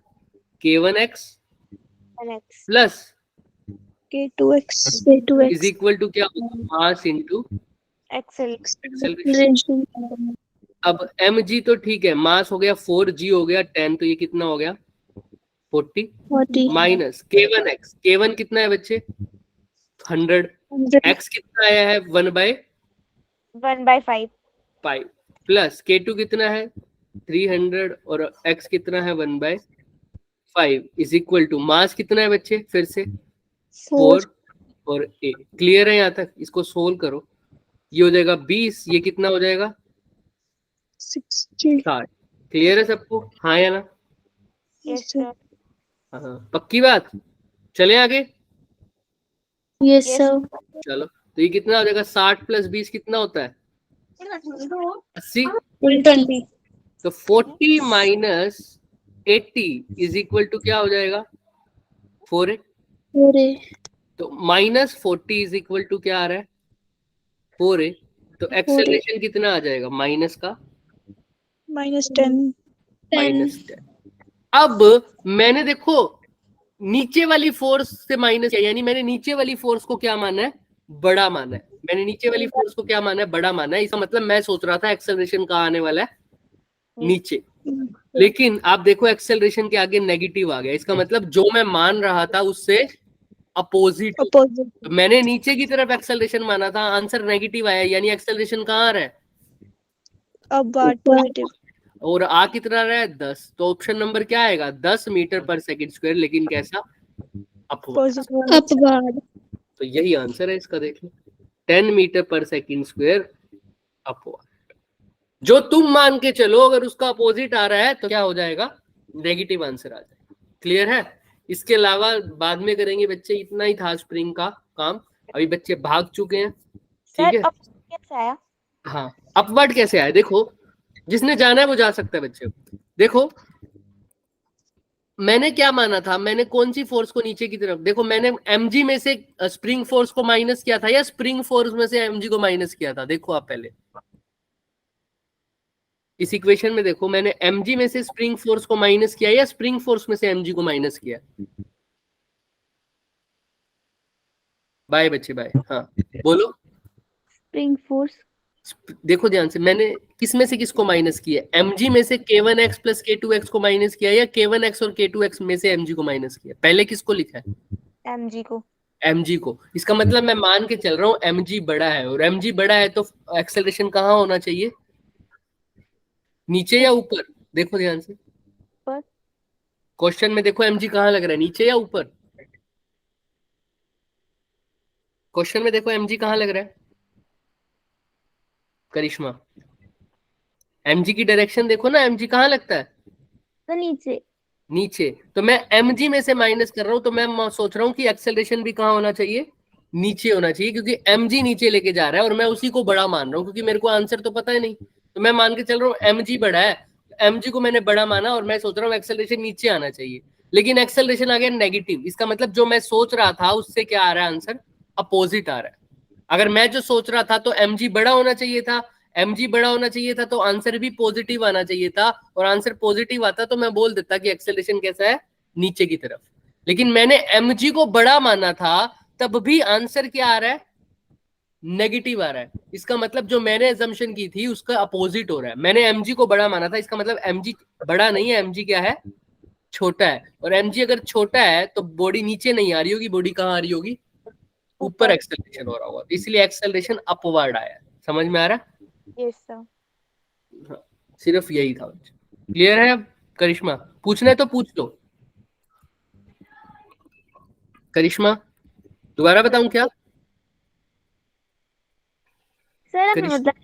k1x plus k2x is equal to क्या होगा, मास इनटू एक्सेलरेशन। Acceleration. अब mg तो ठीक है, मास हो गया 4g हो गया 10, तो ये कितना हो गया 40 40. माइनस k1x, k1 कितना है बच्चे 100, 100 x कितना आया है 1/5 प्लस k2 कितना है 300 और x कितना है 1/5 इज इक्वल टू मास कितना है बच्चे, फिर से 4 और a। क्लियर है यहाँ तक, इसको सोल्व करो, ये हो जाएगा 20, ये कितना हो जाएगा 60 60। क्लियर है सबको, हाँ या ना, yes sir हाँ पक्की बात, चले आगे। Yes, sir. चलो तो ये कितना हो जाएगा, 60 प्लस 20 कितना होता है 80, 120 तो 40 माइनस 80 इज इक्वल टू क्या हो जाएगा 4a, Hooray. तो माइनस 40 इज इक्वल टू क्या आ रहा है 4a, तो एक्सेलरेशन कितना आ जाएगा माइनस का -10 -10। अब मैंने देखो नीचे वाली फोर्स से माइनस किया, यानी मैंने नीचे वाली फोर्स को क्या माना है, बड़ा माना है, मैंने नीचे वाली फोर्स को क्या माना है, बड़ा माना है। इसका मतलब मैं सोच रहा था एक्सेलरेशन कहाँ आने वाला है, नीचे, लेकिन आप देखो एक्सेलरेशन के आगे नेगेटिव आ गया, इसका मतलब जो मैं मान रहा था उससे अपोजिट। तो मैंने नीचे की तरफ एक्सेलरेशन माना था, आंसर नेगेटिव आया, यानी एक्सेलरेशन कहाँ आ रहा है, अब पॉजिटिव, और आ कितना रहा है 10, तो ऑप्शन नंबर क्या आएगा 10 मीटर पर सेकंड स्क्वायर, लेकिन कैसा अपवर्ड। Upward. तो यही आंसर है इसका, देख लो 10 मीटर पर सेकंड स्क्वायर अपवर्ड। जो तुम मान के चलो अगर उसका अपोजिट आ रहा है तो क्या हो जाएगा, नेगेटिव आंसर आ जाएगा। क्लियर है, इसके अलावा बाद में करेंगे बच्चे, इतना ही था स्प्रिंग का काम, अभी बच्चे भाग चुके हैं, ठीक है। कैसे आया? हाँ अपवर्ड कैसे आया, देखो जिसने जाना है वो जा सकता है बच्चे। देखो मैंने क्या माना था, मैंने कौन सी फोर्स को नीचे की तरफ, देखो मैंने mg में से स्प्रिंग फोर्स को माइनस किया था या स्प्रिंग फोर्स में से mg को माइनस किया था, देखो आप पहले इस इक्वेशन में देखो, मैंने mg में से स्प्रिंग फोर्स को माइनस किया या स्प्रिंग फोर्स में से mg को माइनस किया। बाय बच्चे बाय, हाँ बोलो। Spring force. देखो ध्यान से, मैंने किस में से किसको माइनस किया, mg में से k1x प्लस k2x को माइनस किया या k1x और k2x में से mg को माइनस किया, पहले किसको लिखा है, mg को। mg को। इसका मतलब मैं मान के चल रहा हूँ mg बड़ा है, और mg बड़ा है तो एक्सेलरेशन कहाँ होना चाहिए, नीचे या ऊपर, देखो ध्यान से ऊपर। क्वेश्चन में देखो mg कहाँ लग रहा है, नीचे या ऊपर, क्वेश्चन में देखो mg कहाँ लग रहा है करिश्मा, mg की डायरेक्शन देखो ना, mg कहाँ लगता है, तो नीचे। नीचे। तो मैं mg में से माइनस कर रहा हूं, तो मैं सोच रहा हूँ कि एक्सेलरेशन भी कहाँ होना चाहिए, नीचे होना चाहिए, क्योंकि mg नीचे लेके जा रहा है और मैं उसी को बड़ा मान रहा हूँ, क्योंकि मेरे को आंसर तो पता है नहीं, तो मैं मान के चल रहा हूँ mg बड़ा है, mg को मैंने बड़ा माना और मैं सोच रहा हूँ एक्सेलरेशन नीचे आना चाहिए, लेकिन एक्सेलरेशन आ गया नेगेटिव। इसका मतलब जो मैं सोच रहा था उससे क्या आ रहा है आंसर, अपोजिट आ रहा है। अगर मैं जो सोच रहा था तो mg बड़ा होना चाहिए था, mg बड़ा होना चाहिए था तो आंसर भी पॉजिटिव आना चाहिए था, और आंसर पॉजिटिव आता तो मैं बोल देता कि एक्सेलरेशन कैसा है, नीचे की तरफ। लेकिन मैंने mg को बड़ा माना था, तब भी आंसर क्या आ रहा है, नेगेटिव आ रहा है। इसका मतलब जो मैंने अजम्पशन की थी उसका अपोजिट हो रहा है। मैंने mg को बड़ा माना था, इसका मतलब mg बड़ा नहीं है, mg क्या है, छोटा है, और mg अगर छोटा है तो बॉडी नीचे नहीं आ रही होगी, बॉडी कहाँ आ रही होगी, ऊपर एक्सेलरेशन हो रहा होगा, इसलिए एक्सेलरेशन अपवर्ड आया। समझ में आ रहा है, यस सर। हाँ, सिर्फ यही था। क्लियर है करिश्मा, पूछना है तो पूछ लो। करिश्मा दोबारा बताऊं क्या, सर हमने मतलब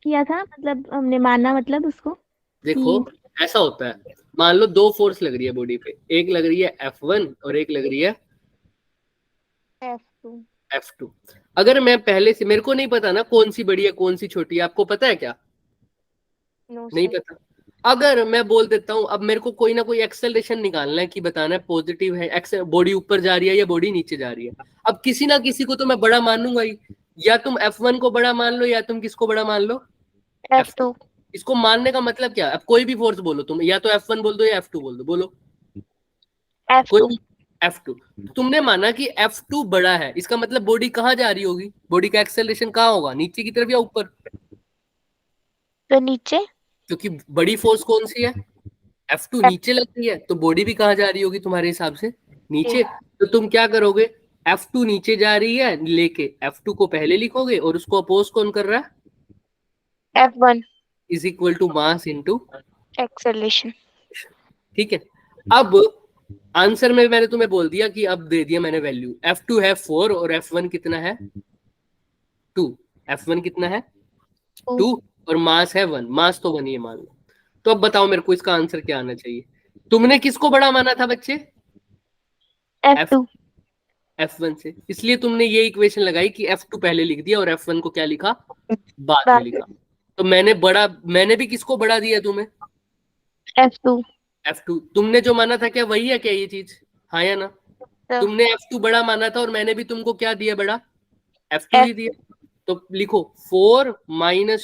किया था, मतलब हमने माना मतलब उसको। देखो ऐसा होता है, मान लो दो फोर्स लग रही है बॉडी पे, एक लग रही है F1 और एक लग रही है F2। F2। अगर मैं पहले से, मेरे को नहीं पता ना कौन सी बड़ी है कौन सी छोटी है, आपको पता है क्या, नहीं पता। अगर मैं बोल देता हूं, अब मेरे को कोई ना कोई एक्सेलरेशन निकालना है कि बताना है पॉजिटिव है, बॉडी ऊपर जा रही है या बॉडी नीचे जा रही है। अब किसी ना किसी को तो मैं बड़ा मानूंगा ही, या तुम F1 को बड़ा मान लो या तुम किसको बड़ा मान लो, F2 इसको मानने का मतलब क्या है? अब कोई भी फोर्स बोलो तुम, या तो F1 बोल दो या F2 बोल दो, बोलो F2 कोई F2। तुमने माना कि F2 बड़ा है, इसका मतलब बॉडी कहाँ जा रही होगी, बॉडी का एक्सेलरेशन कहाँ होगा, नीचे की तरफ या ऊपर? तो नीचे, क्योंकि बड़ी फोर्स कौन सी है, F2 नीचे लग रही है, तो बॉडी भी कहाँ जा रही होगी तुम्हारे हिसाब से, नीचे। तो तुम क्या करोगे, F2 नीचे जा रही है लेके F2 को पहले लिखोगे और उसको अपोज कौन कर रहा है, F1 is equal to mass into acceleration. ठीक है। अब आंसर में मैंने तुम्हें बोल दिया कि अब दे दिया मैंने वैल्यू, F2 है 4 और F1 कितना है 2, F1 कितना है 2 और मास है 1, मास तो 1 ही है मान लो। तो अब बताओ मेरे को इसका आंसर क्या आना चाहिए। तुमने किसको बड़ा माना था बच्चे, F2 F1 से, इसलिए तुमने ये इक्वेशन लगाई कि F2 पहले लिख दिया और F1 को क्या लिखा, बाद में लिखा। तो मैंने भी किसको बड़ा दिया तुम्हें, F2। तुमने जो माना था क्या वही है क्या ये चीज, हाँ या ना? तुमने F2 बड़ा माना था और मैंने भी तुमको क्या दिया बड़ा, F2 ही दिया। तो लिखो 4 -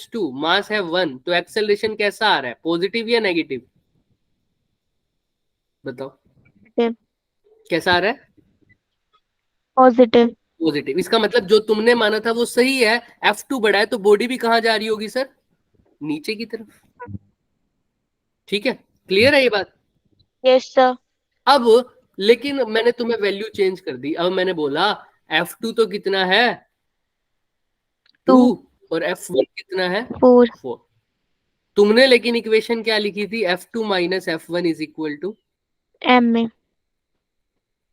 2, मास है 1, तो एक्सेलरेशन कैसा आ रहा है, पॉजिटिव या नेगेटिव, बताओ कैसा आ रहा है, पॉजिटिव। पॉजिटिव। इसका मतलब जो तुमने माना था वो सही है, F2 बड़ा है तो बॉडी भी कहाँ जा रही होगी सर, नीचे की तरफ। ठीक है, क्लियर है ये बात? Yes sir. अब लेकिन मैंने तुम्हें वैल्यू चेंज कर दी, अब मैंने बोला F2 तो कितना है 2 और F1 कितना है 4। तुमने लेकिन इक्वेशन क्या लिखी थी, F2 - F1 is equal to M में।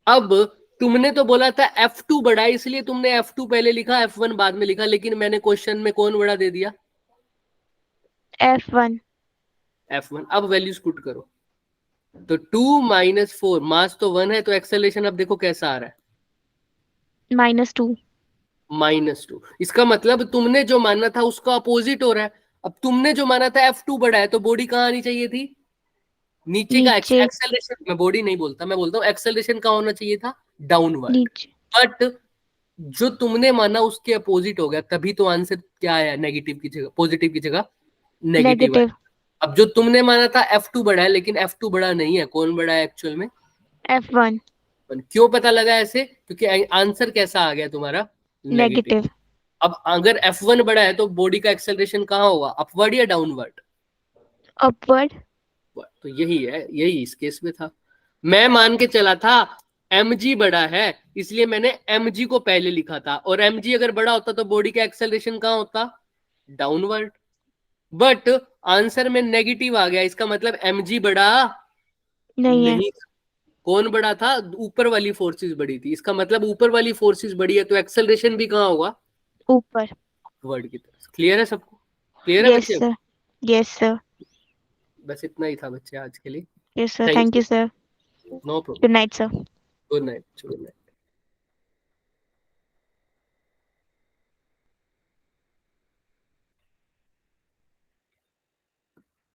अब तुमने तो बोला था F2 बड़ा है इसलिए तुमने F2 पहले लिखा F1 बाद में लिखा, लेकिन मैंने क्वेश्चन में कौन बड़ा दे दिया, F1। अब वैल्यूज पुट करो, तो 2 - 4, मास तो 1 है, तो एक्सेलरेशन अब देखो कैसा आ रहा है, -2। -2। इसका मतलब तुमने जो माना था उसका अपोजिट हो रहा है। अब तुमने जो माना था F2 बड़ा है तो बॉडी कहाँ आनी चाहिए थी, नीचे का। एक्सेलरेशन, मैं बॉडी नहीं बोलता, मैं बोलता हूँ एक्सेलरेशन कहाँ होना चाहिए था, डाउनवर्ड। बट जो तुमने माना उसके अपोजिट हो गया, तभी तो आंसर क्या आया, नेगेटिव की जगह, पॉजिटिव की जगह नेगेटिव। अब जो तुमने माना था F2 बड़ा है, लेकिन F2 बड़ा नहीं है, कौन बड़ा है एक्चुअल में, F1। क्यों पता लगा ऐसे, क्योंकि आंसर कैसा आ गया तुम्हारा, नेगेटिव। अब अगर F1 बड़ा है तो बॉडी का एक्सेलरेशन कहाँ होगा, अपवर्ड या डाउनवर्ड, अपवर्ड। तो यही है, यही इस केस में था। मैं मान के चला था mg बड़ा है इसलिए मैंने mg को पहले लिखा था, और mg अगर बड़ा होता तो बॉडी का एक्सेलरेशन कहाँ होता, डाउनवर्ड। बट आंसर में नेगेटिव आ गया, इसका मतलब mg बड़ा नहीं। कौन बड़ा था, ऊपर वाली फोर्सेस बड़ी थी, इसका मतलब ऊपर वाली फोर्सेस बड़ी है तो एक्सेलरेशन भी कहाँ होगा, ऊपर, वर्ड की तरफ। क्लियर है सबको, क्लियर है बच्चे? Yes sir. बस इतना ही था बच्चे आज के लिए। Yes sir, thank you sir. No problem. Good night sir. Good night.